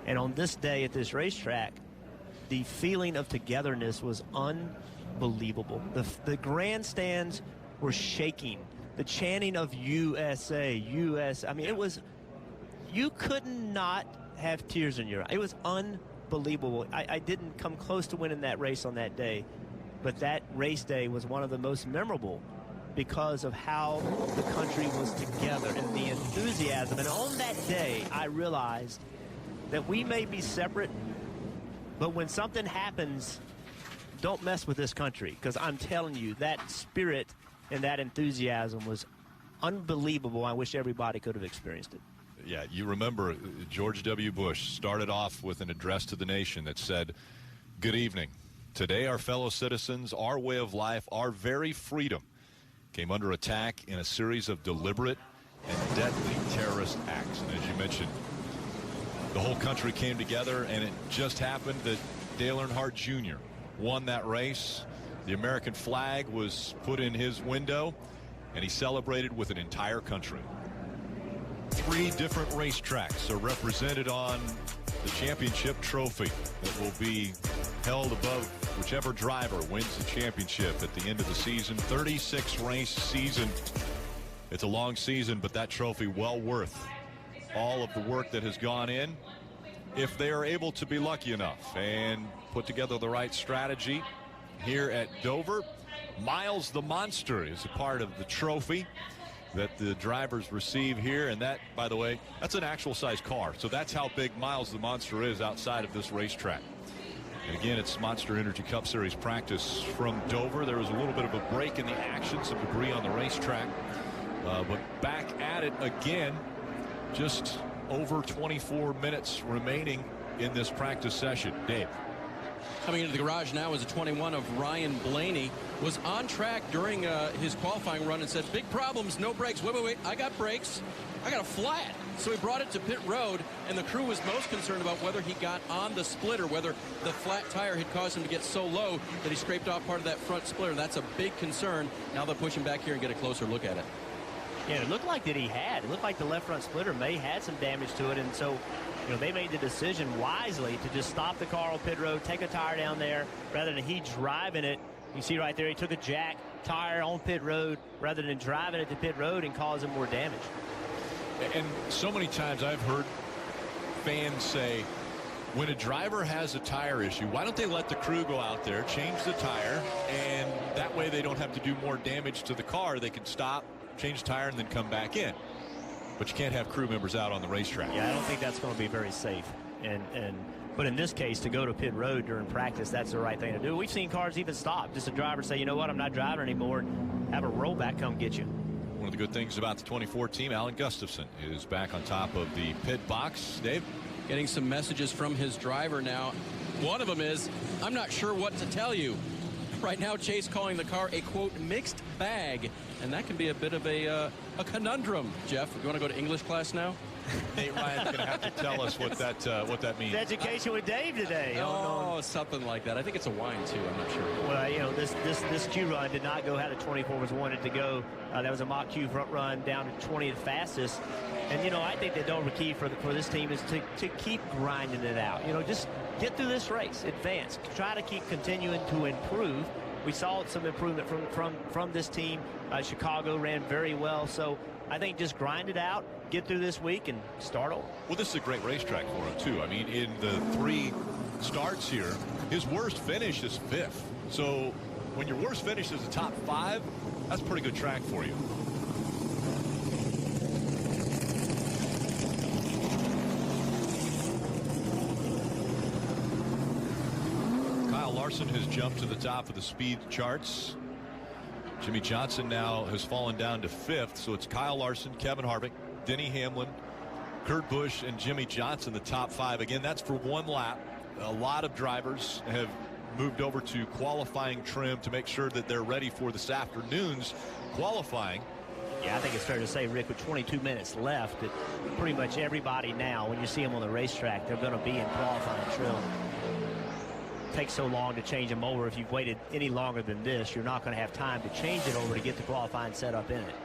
and on this day at this racetrack, the feeling of togetherness was unbelievable. The grandstands were shaking. The chanting of USA, US. I mean, it was, you could not have tears in your eyes. It was unbelievable. I didn't come close to winning that race on that day, but that race day was one of the most memorable because of how the country was together and the enthusiasm. And on that day, I realized that we may be separate, but when something happens, don't mess with this country, because I'm telling you, that spirit and that enthusiasm was unbelievable. I wish everybody could have experienced it. Yeah, you remember George W. Bush started off with an address to the nation that said, "Good evening. Today our fellow citizens, our way of life, our very freedom came under attack in a series of deliberate and deadly terrorist acts." And as you mentioned, the whole country came together, and it just happened that Dale Earnhardt Jr. won that race. The American flag was put in his window, and he celebrated with an entire country. 3 different racetracks are represented on the championship trophy that will be held above whichever driver wins the championship at the end of the season. 36 race season. It's a long season, but that trophy well worth all of the work that has gone in. If they are able to be lucky enough and put together the right strategy here at Dover, Miles the Monster is a part of the trophy that the drivers receive here. And that, by the way, that's an actual size car. So that's how big Miles the Monster is outside of this racetrack. And again, it's Monster Energy Cup Series practice from Dover. There was a little bit of a break in the action, some debris on the racetrack. But back at it again, just over 24 minutes remaining in this practice session. Dave. Coming into the garage now is a 21 of Ryan Blaney. Was on track during his qualifying run and said, big problems, no brakes. Wait, I got brakes. I got a flat. So he brought it to pit road, and the crew was most concerned about whether he got on the splitter, whether the flat tire had caused him to get so low that he scraped off part of that front splitter. That's a big concern. Now they'll push him back here and get a closer look at it. Yeah, it looked like that he had. It looked like the left front splitter may had some damage to it, and so, you know, they made the decision wisely to just stop the car on pit road, take a tire down there, rather than he driving it. You see right there, he took a jack, tire on pit road rather than drive it at the pit road and causing more damage. And so many times I've heard fans say, when a driver has a tire issue, why don't they let the crew go out there, change the tire, and that way they don't have to do more damage to the car. They can stop, change the tire, and then come back in. But you can't have crew members out on the racetrack. Yeah, I don't think that's going to be very safe. But in this case, to go to pit road during practice, that's the right thing to do. We've seen cars even stop. Just a driver say, you know what, I'm not driving anymore, and have a rollback come get you. One of the good things about the 24 team, Alan Gustafson is back on top of the pit box. Dave? Getting some messages from his driver now. One of them is, I'm not sure what to tell you. Right now, Chase calling the car a, quote, mixed bag. And that can be a bit of a conundrum. Jeff, you want to go to English class now? Nate Ryan's going to have to tell us what that means. It's education with Dave today. Oh, something like that. I think it's a wine, too. I'm not sure. Well, you know, this Q run did not go how the 24 was wanted to go. That was a mock Q front run down to 20th fastest. And, you know, I think the Dover key for this team is to keep grinding it out. You know, just get through this race, advance, try to keep continuing to improve. We saw some improvement from this team. Chicago ran very well. So I think just grind it out, get through this week, and start over. Well, this is a great racetrack for him, too. I mean, in the 3 starts here, his worst finish is 5th. So when your worst finish is the top 5, that's a pretty good track for you. Kyle Larson has jumped to the top of the speed charts. Jimmy Johnson now has fallen down to 5th, so it's Kyle Larson, Kevin Harvick, Denny Hamlin, Kurt Busch, and Jimmy Johnson, the top 5. Again, that's for 1 lap. A lot of drivers have moved over to qualifying trim to make sure that they're ready for this afternoon's qualifying. Yeah, I think it's fair to say, Rick, with 22 minutes left, that pretty much everybody now, when you see them on the racetrack, they're going to be in qualifying trim. It takes so long to change them over. If you've waited any longer than this, you're not going to have time to change it over to get the qualifying set up in it.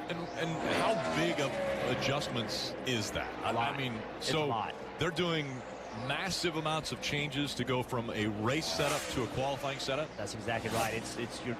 And how big of adjustments is that? I mean, it's a lot. They're doing massive amounts of changes to go from a race setup to a qualifying setup. That's exactly right.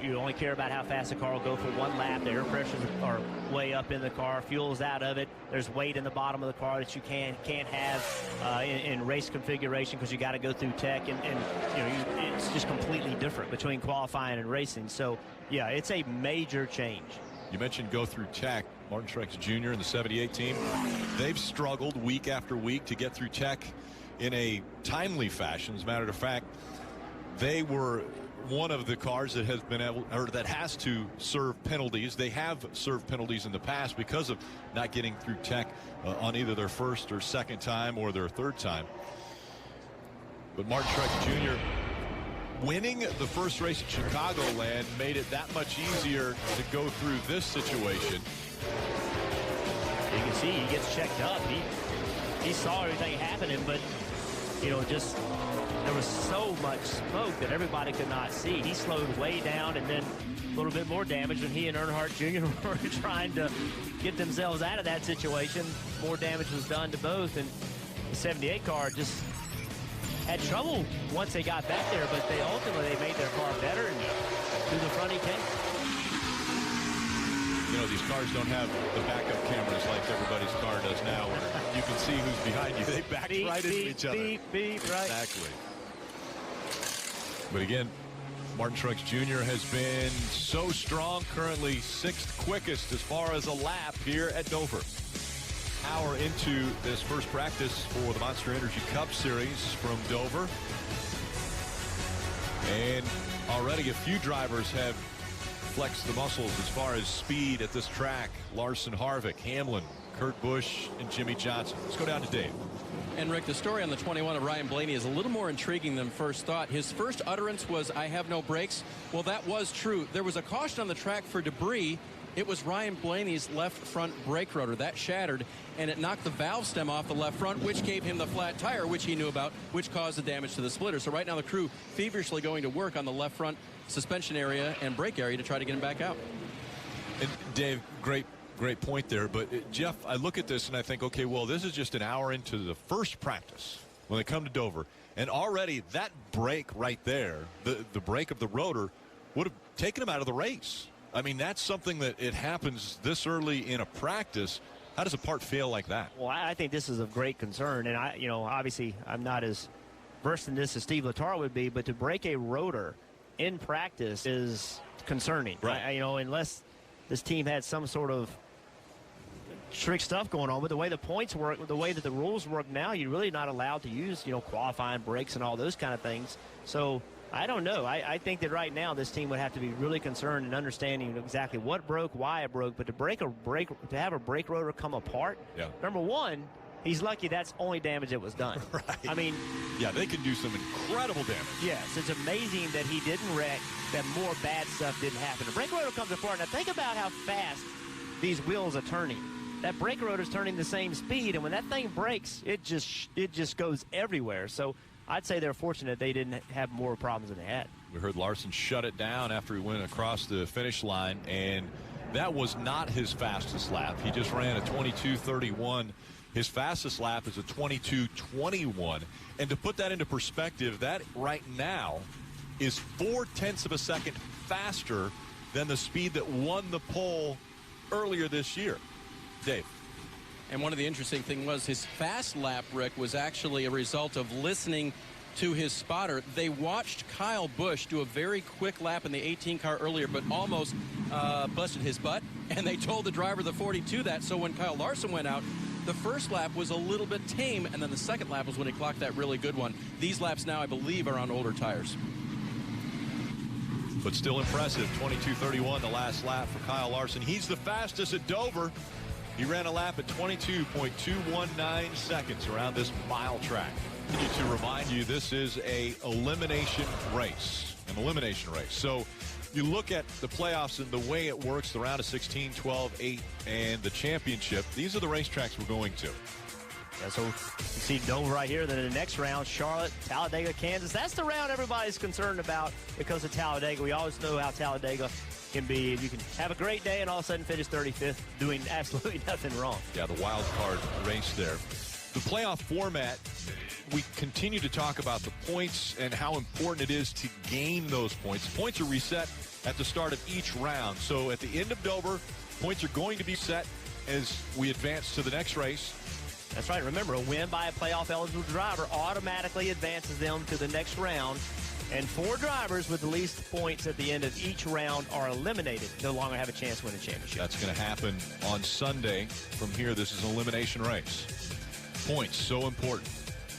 You only care about how fast the car will go for 1 lap. The air pressures are way up in the car. Fuel's out of it. There's weight in the bottom of the car that you can't have in race configuration because you got to go through tech, and you know it's just completely different between qualifying and racing. So yeah, it's a major change. You mentioned go through tech. Martin Truex Jr. and the 78 team, they've struggled week after week to get through tech in a timely fashion. As a matter of fact, they were one of the cars that has been able, or that has to serve penalties. They have served penalties in the past because of not getting through tech on either their first or second time or their third time. But Martin Truex Jr. winning the first race at Chicagoland made it that much easier to go through this situation. You can see he gets checked up. He saw everything happening, but you know, just there was so much smoke that everybody could not see. He slowed way down, and then a little bit more damage when he and Earnhardt Jr. were trying to get themselves out of that situation. More damage was done to both, and the 78 car just had trouble once they got back there, but they ultimately made their car better, and to the front he came. You know, these cars don't have the backup cameras like everybody's car does now, where you can see who's behind you. They back right into each other. Beep, right. Exactly. But again, Martin Truex Jr. has been so strong, currently 6th quickest as far as a lap here at Dover. Hour into this first practice for the Monster Energy Cup Series from Dover. And already a few drivers have flexed the muscles as far as speed at this track. Larson, Harvick, Hamlin, Kurt Busch, and Jimmy Johnson. Let's go down to Dave. And Rick, the story on the 21 of Ryan Blaney is a little more intriguing than first thought. His first utterance was, "I have no brakes." Well, that was true. There was a caution on the track for debris. It was Ryan Blaney's left front brake rotor. That shattered, and it knocked the valve stem off the left front, which gave him the flat tire, which he knew about, which caused the damage to the splitter. So right now the crew feverishly going to work on the left front suspension area and brake area to try to get him back out. And Dave, great point there. But Jeff, I look at this and I think, okay, well, this is just an hour into the first practice when they come to Dover, and already that brake right there, the brake of the rotor, would have taking him out of the race. I mean, that's something that it happens this early in a practice. How does a part fail like that? Well, I think this is of great concern, and obviously I'm not as versed in this as Steve Letarte would be, but to break a rotor in practice is concerning. Right. Unless this team had some sort of trick stuff going on, but the way the points work, the way that the rules work now, you're really not allowed to use, qualifying brakes and all those kind of things. So I don't know. I think that right now this team would have to be really concerned and understanding exactly what broke, why it broke. But to have a brake rotor come apart, number one, he's lucky that's only damage that was done. Right. I mean, yeah, they can do some incredible damage. Yes, it's amazing that he didn't wreck, that more bad stuff didn't happen. The brake rotor comes apart. Now think about how fast these wheels are turning. That brake rotor is turning the same speed, and when that thing breaks, it just goes everywhere. So I'd say they're fortunate they didn't have more problems than they had. We heard Larson shut it down after he went across the finish line, and that was not his fastest lap. He just ran a 22:31. His fastest lap is a 22:21. And to put that into perspective, that right now is 0.4 of a second faster than the speed that won the pole earlier this year. Dave. And one of the interesting things was his fast lap, Rick, was actually a result of listening to his spotter. They watched Kyle Busch do a very quick lap in the 18 car earlier, but almost busted his butt. And they told the driver of the 42 that. So when Kyle Larson went out, the first lap was a little bit tame, and then the second lap was when he clocked that really good one. These laps now, I believe, are on older tires. But still impressive. 22:31 the last lap for Kyle Larson. He's the fastest at Dover. He ran a lap at 22.219 seconds around this mile track. To remind you, this is an elimination race. So you look at the playoffs and the way it works, the round of 16, 12, 8, and the championship. These are the racetracks we're going to. Yeah, so you see Dover right here. Then in the next round, Charlotte, Talladega, Kansas. That's the round everybody's concerned about because of Talladega. We always know how Talladega can be. You can have a great day and all of a sudden finish 35th doing absolutely nothing wrong. Yeah, the wild card race there. The playoff format, we continue to talk about the points and how important it is to gain those points. Points are reset at the start of each round. So at the end of Dover, points are going to be set as we advance to the next race. That's right. Remember, a win by a playoff-eligible driver automatically advances them to the next round. And 4 drivers with the least points at the end of each round are eliminated. No longer have a chance to win a championship. That's going to happen on Sunday. From here, this is an elimination race. Points, so important.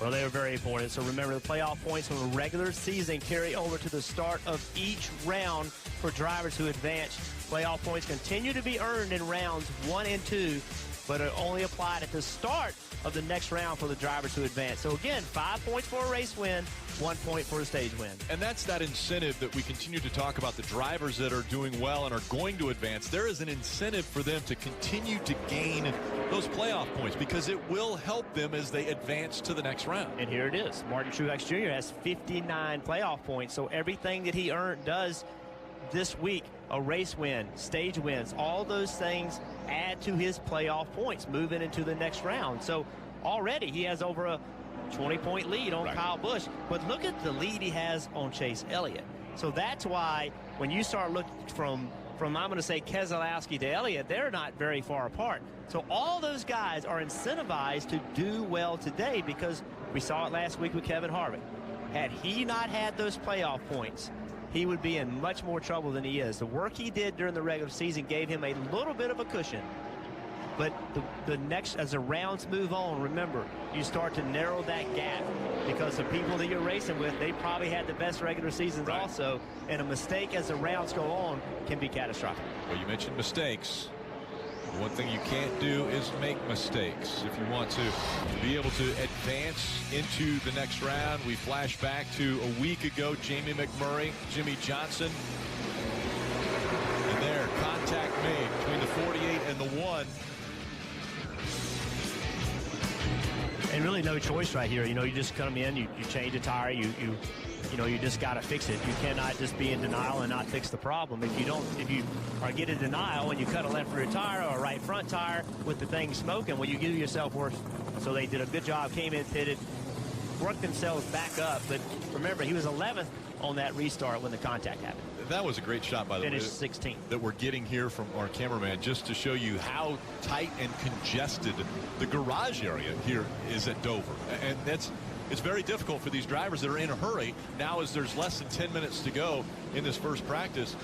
Well, they are very important. So remember, the playoff points from the regular season carry over to the start of each round for drivers who advance. Playoff points continue to be earned in rounds 1 and 2, but are only applied at the start of the next round for the drivers who advance. So again, 5 points for a race win, 1 point for a stage win. And that's that incentive that we continue to talk about. The drivers that are doing well and are going to advance, there is an incentive for them to continue to gain those playoff points because it will help them as they advance to the next round. And here it is. Martin Truex Jr. has 59 playoff points, so everything that he does this week, a race win, stage wins, all those things add to his playoff points moving into the next round. So already he has over a 20-point lead on Kyle Busch, but look at the lead he has on Chase Elliott. So that's why when you start looking from I'm going to say Keselowski to Elliott, they're not very far apart. So all those guys are incentivized to do well today because we saw it last week with Kevin Harvick. Had he not had those playoff points, he would be in much more trouble than he is. The work he did during the regular season gave him a little bit of a cushion. But the next, as the rounds move on, remember, you start to narrow that gap because the people that you're racing with, they probably had the best regular seasons also. And a mistake as the rounds go on can be catastrophic. Well, you mentioned mistakes. The one thing you can't do is make mistakes. If you want to be able to advance into the next round, we flash back to a week ago, Jamie McMurray, Jimmy Johnson. And there, contact made between the 48 and the 1. And really no choice right here. You know, you just come in, you change a tire, you just got to fix it. You cannot just be in denial and not fix the problem. If you are getting denial and you cut a left rear tire or a right front tire with the thing smoking, well, you give yourself worse. So they did a good job, came in, pitted, worked themselves back up. But remember, he was 11th on that restart when the contact happened. That was a great shot, by the way. Finished 16th. That we're getting here from our cameraman, just to show you how tight and congested the garage area here is at Dover. And it's very difficult for these drivers that are in a hurry. Now, as there's less than 10 minutes to go in this first practice,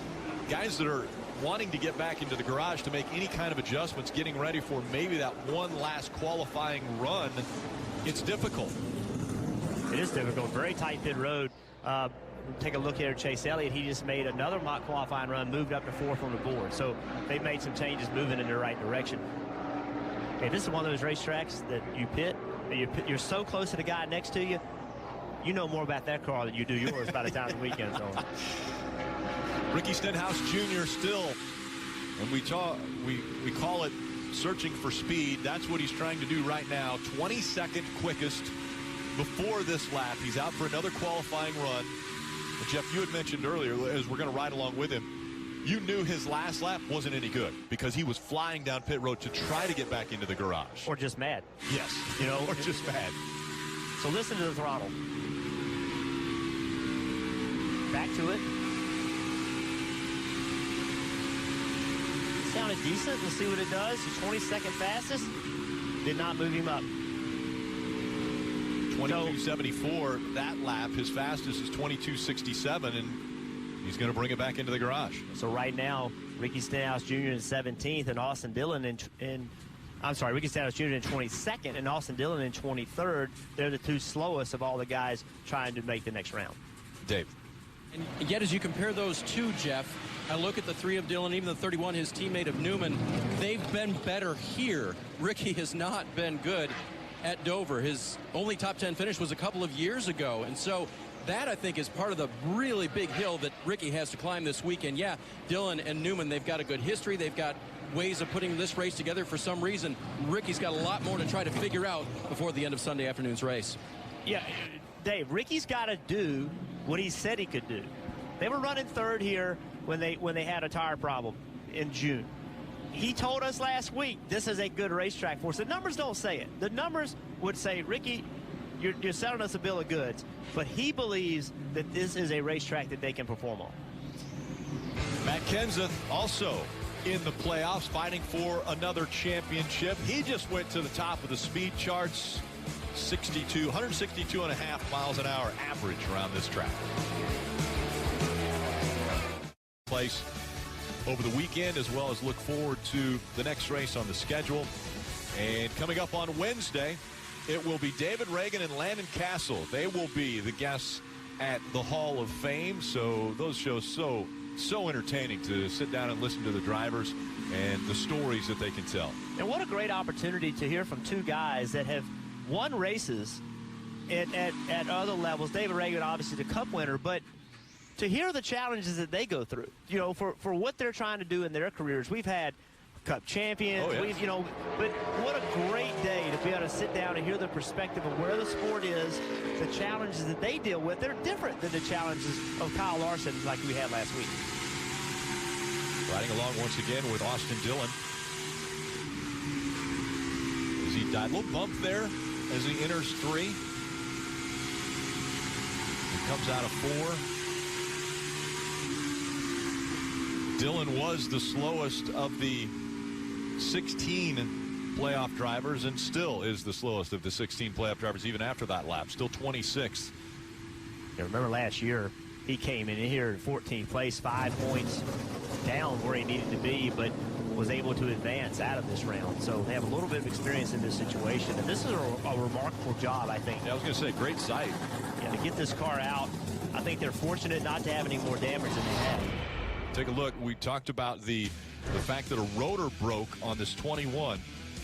guys that are wanting to get back into the garage to make any kind of adjustments, getting ready for maybe that one last qualifying run, it's difficult. It is difficult. Very tight pit road. Take a look here at Chase Elliott. He just made another mock qualifying run, moved up to 4th on the board. So they've made some changes, moving in the right direction. Okay, this is one of those racetracks that you pit, and you're so close to the guy next to you, you know more about that car than you do yours by the time the weekend's on. Ricky Stenhouse Jr. still, and we call it searching for speed. That's what he's trying to do right now. 22nd quickest before this lap. He's out for another qualifying run. And Jeff, you had mentioned earlier, as we're going to ride along with him, you knew his last lap wasn't any good because he was flying down pit road to try to get back into the garage. Or just mad. Yes. You know, or just mad. So listen to the throttle. Back to it. Sounded decent. Let's see what it does. He's 22nd fastest. Did not move him up. 22.74 that lap. His fastest is 22.67, and he's going to bring it back into the garage. So right now, Ricky Stenhouse Jr. in 17th, and Austin Dillon Ricky Stenhouse Jr. in 22nd, and Austin Dillon in 23rd. They're the two slowest of all the guys trying to make the next round. Dave. And yet, as you compare those two, Jeff, I look at the 3 of Dillon, even the 31, his teammate of Newman. They've been better here. Ricky has not been good at Dover. His only top 10 finish was a couple of years ago. And so that, I think, is part of the really big hill that Ricky has to climb this weekend. Yeah, Dillon and Newman, they've got a good history. They've got ways of putting this race together. For some reason, Ricky's got a lot more to try to figure out before the end of Sunday afternoon's race. Yeah, Dave, Ricky's got to do what he said he could do. They were running 3rd here when they had a tire problem in June. He told us last week this is a good racetrack for us. The numbers don't say it. The numbers would say, Ricky, you're selling us a bill of goods. But he believes that this is a racetrack that they can perform on. Matt Kenseth also in the playoffs, fighting for another championship. He just went to the top of the speed charts. 162.5 miles an hour average around this track. Place over the weekend, as well as look forward to the next race on the schedule. And coming up on Wednesday, it will be David Reagan and Landon Castle. They will be the guests at the Hall of Fame. So those shows so entertaining to sit down and listen to the drivers and the stories that they can tell. And what a great opportunity to hear from two guys that have won races at other levels. David Reagan, obviously the Cup winner, but to hear the challenges that they go through, you know, for what they're trying to do in their careers. We've had Cup champions, but what a great day to be able to sit down and hear the perspective of where the sport is, the challenges that they deal with. They're different than the challenges of Kyle Larson like we had last week. Riding along once again with Austin Dillon. As he died, a little bump there as he enters 3. He comes out of 4. Dillon was the slowest of the 16 playoff drivers and still is the slowest of the 16 playoff drivers even after that lap. Still 26th. Yeah, remember last year he came in here in 14th place, 5 points down where he needed to be, but was able to advance out of this round. So they have a little bit of experience in this situation, and this is a remarkable job, I think. Yeah, I was going to say, great sight. Yeah, to get this car out, I think they're fortunate not to have any more damage than they had. Take a look. We talked about the fact that a rotor broke on this 21.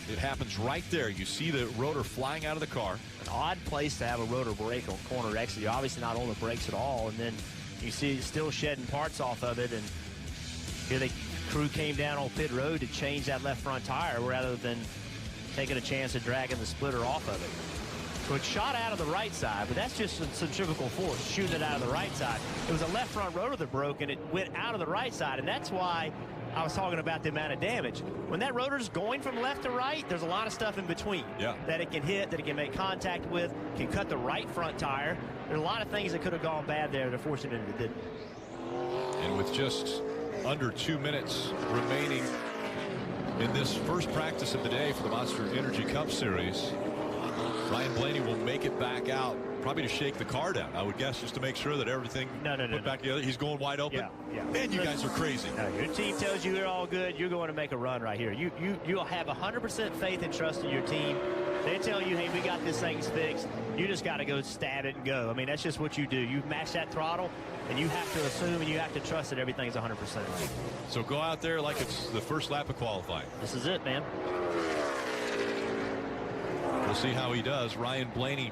It happens right there. You see the rotor flying out of the car. An odd place to have a rotor break on corner exit. You're obviously not on the brakes at all, and then you see it's still shedding parts off of it. And here the crew came down on pit road to change that left front tire rather than taking a chance of dragging the splitter off of it. So it shot out of the right side, but that's just centrifugal force shooting it out of the right side. It was a left front rotor that broke, and it went out of the right side, and that's why I was talking about the amount of damage. When that rotor's going from left to right, there's a lot of stuff in between that it can hit, that it can make contact with, can cut the right front tire. There's a lot of things that could have gone bad there. They're fortunate it didn't. And with just under 2 minutes remaining in this first practice of the day for the Monster Energy Cup Series, Ryan Blaney will make it back out, probably to shake the car down, I would guess, just to make sure that everything put back together. He's going wide open. Yeah. Man, you guys are crazy. No, your team tells you you're all good. You're going to make a run right here. You'll have 100% faith and trust in your team. They tell you, hey, we got this thing fixed. You just got to go stab it and go. I mean, that's just what you do. You mash that throttle, and you have to assume and you have to trust that everything's 100% right. So go out there like it's the first lap of qualifying. This is it, man. We'll see how he does. Ryan Blaney,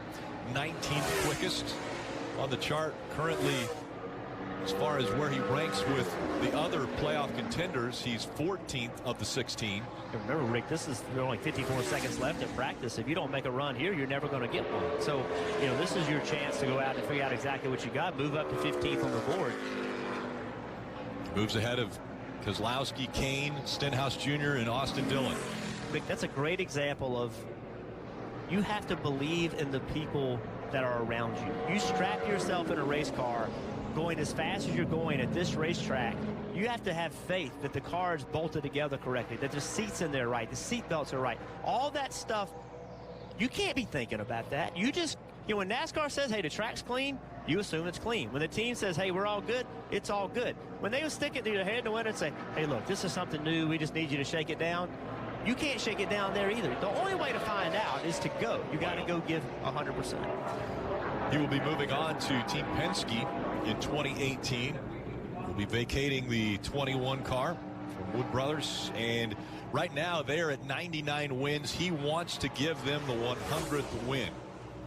19th quickest on the chart currently. As far as where he ranks with the other playoff contenders, he's 14th of the 16. Remember, Rick, there are only 54 seconds left in practice. If you don't make a run here, you're never going to get one. So, this is your chance to go out and figure out exactly what you got. Move up to 15th on the board. Moves ahead of Kozlowski, Kane, Stenhouse Jr., and Austin Dillon. Rick, that's a great example of you have to believe in the people that are around you. You strap yourself in a race car going as fast as you're going at this racetrack. You have to have faith that the car is bolted together correctly, that the seat's in there right, the seat belts are right. All that stuff, you can't be thinking about that. You just, when NASCAR says, hey, the track's clean, you assume it's clean. When the team says, hey, we're all good, it's all good. When they stick it to your head in the winter and say, hey, look, this is something new, we just need you to shake it down, you can't shake it down there either. The only way to find out is to go. You got to go give 100%. He will be moving on to Team Penske in 2018. He'll be vacating the 21 car from Wood Brothers, and right now they're at 99 wins. He wants to give them the 100th win.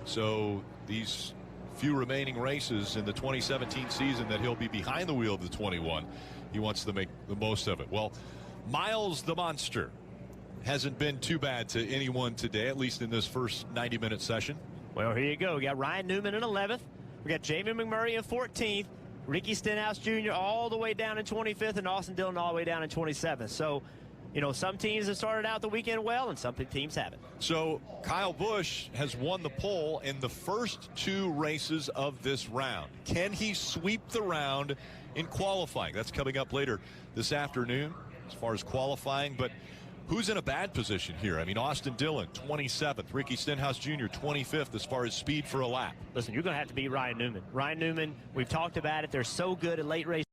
So these few remaining races in the 2017 season that he'll be behind the wheel of the 21, he wants to make the most of it. Well, Miles the Monster hasn't been too bad to anyone today, at least in this first 90-minute session. Well, here you go. We got Ryan Newman in 11th. We got Jamie McMurray in 14th. Ricky Stenhouse Jr. all the way down in 25th, and Austin Dillon all the way down in 27th. So, some teams have started out the weekend well, and some teams haven't. So Kyle Busch has won the pole in the first 2 races of this round. Can he sweep the round in qualifying? That's coming up later this afternoon as far as qualifying. But who's in a bad position here? I mean, Austin Dillon, 27th. Ricky Stenhouse Jr., 25th as far as speed for a lap. Listen, you're going to have to beat Ryan Newman. Ryan Newman, we've talked about it. They're so good at late race.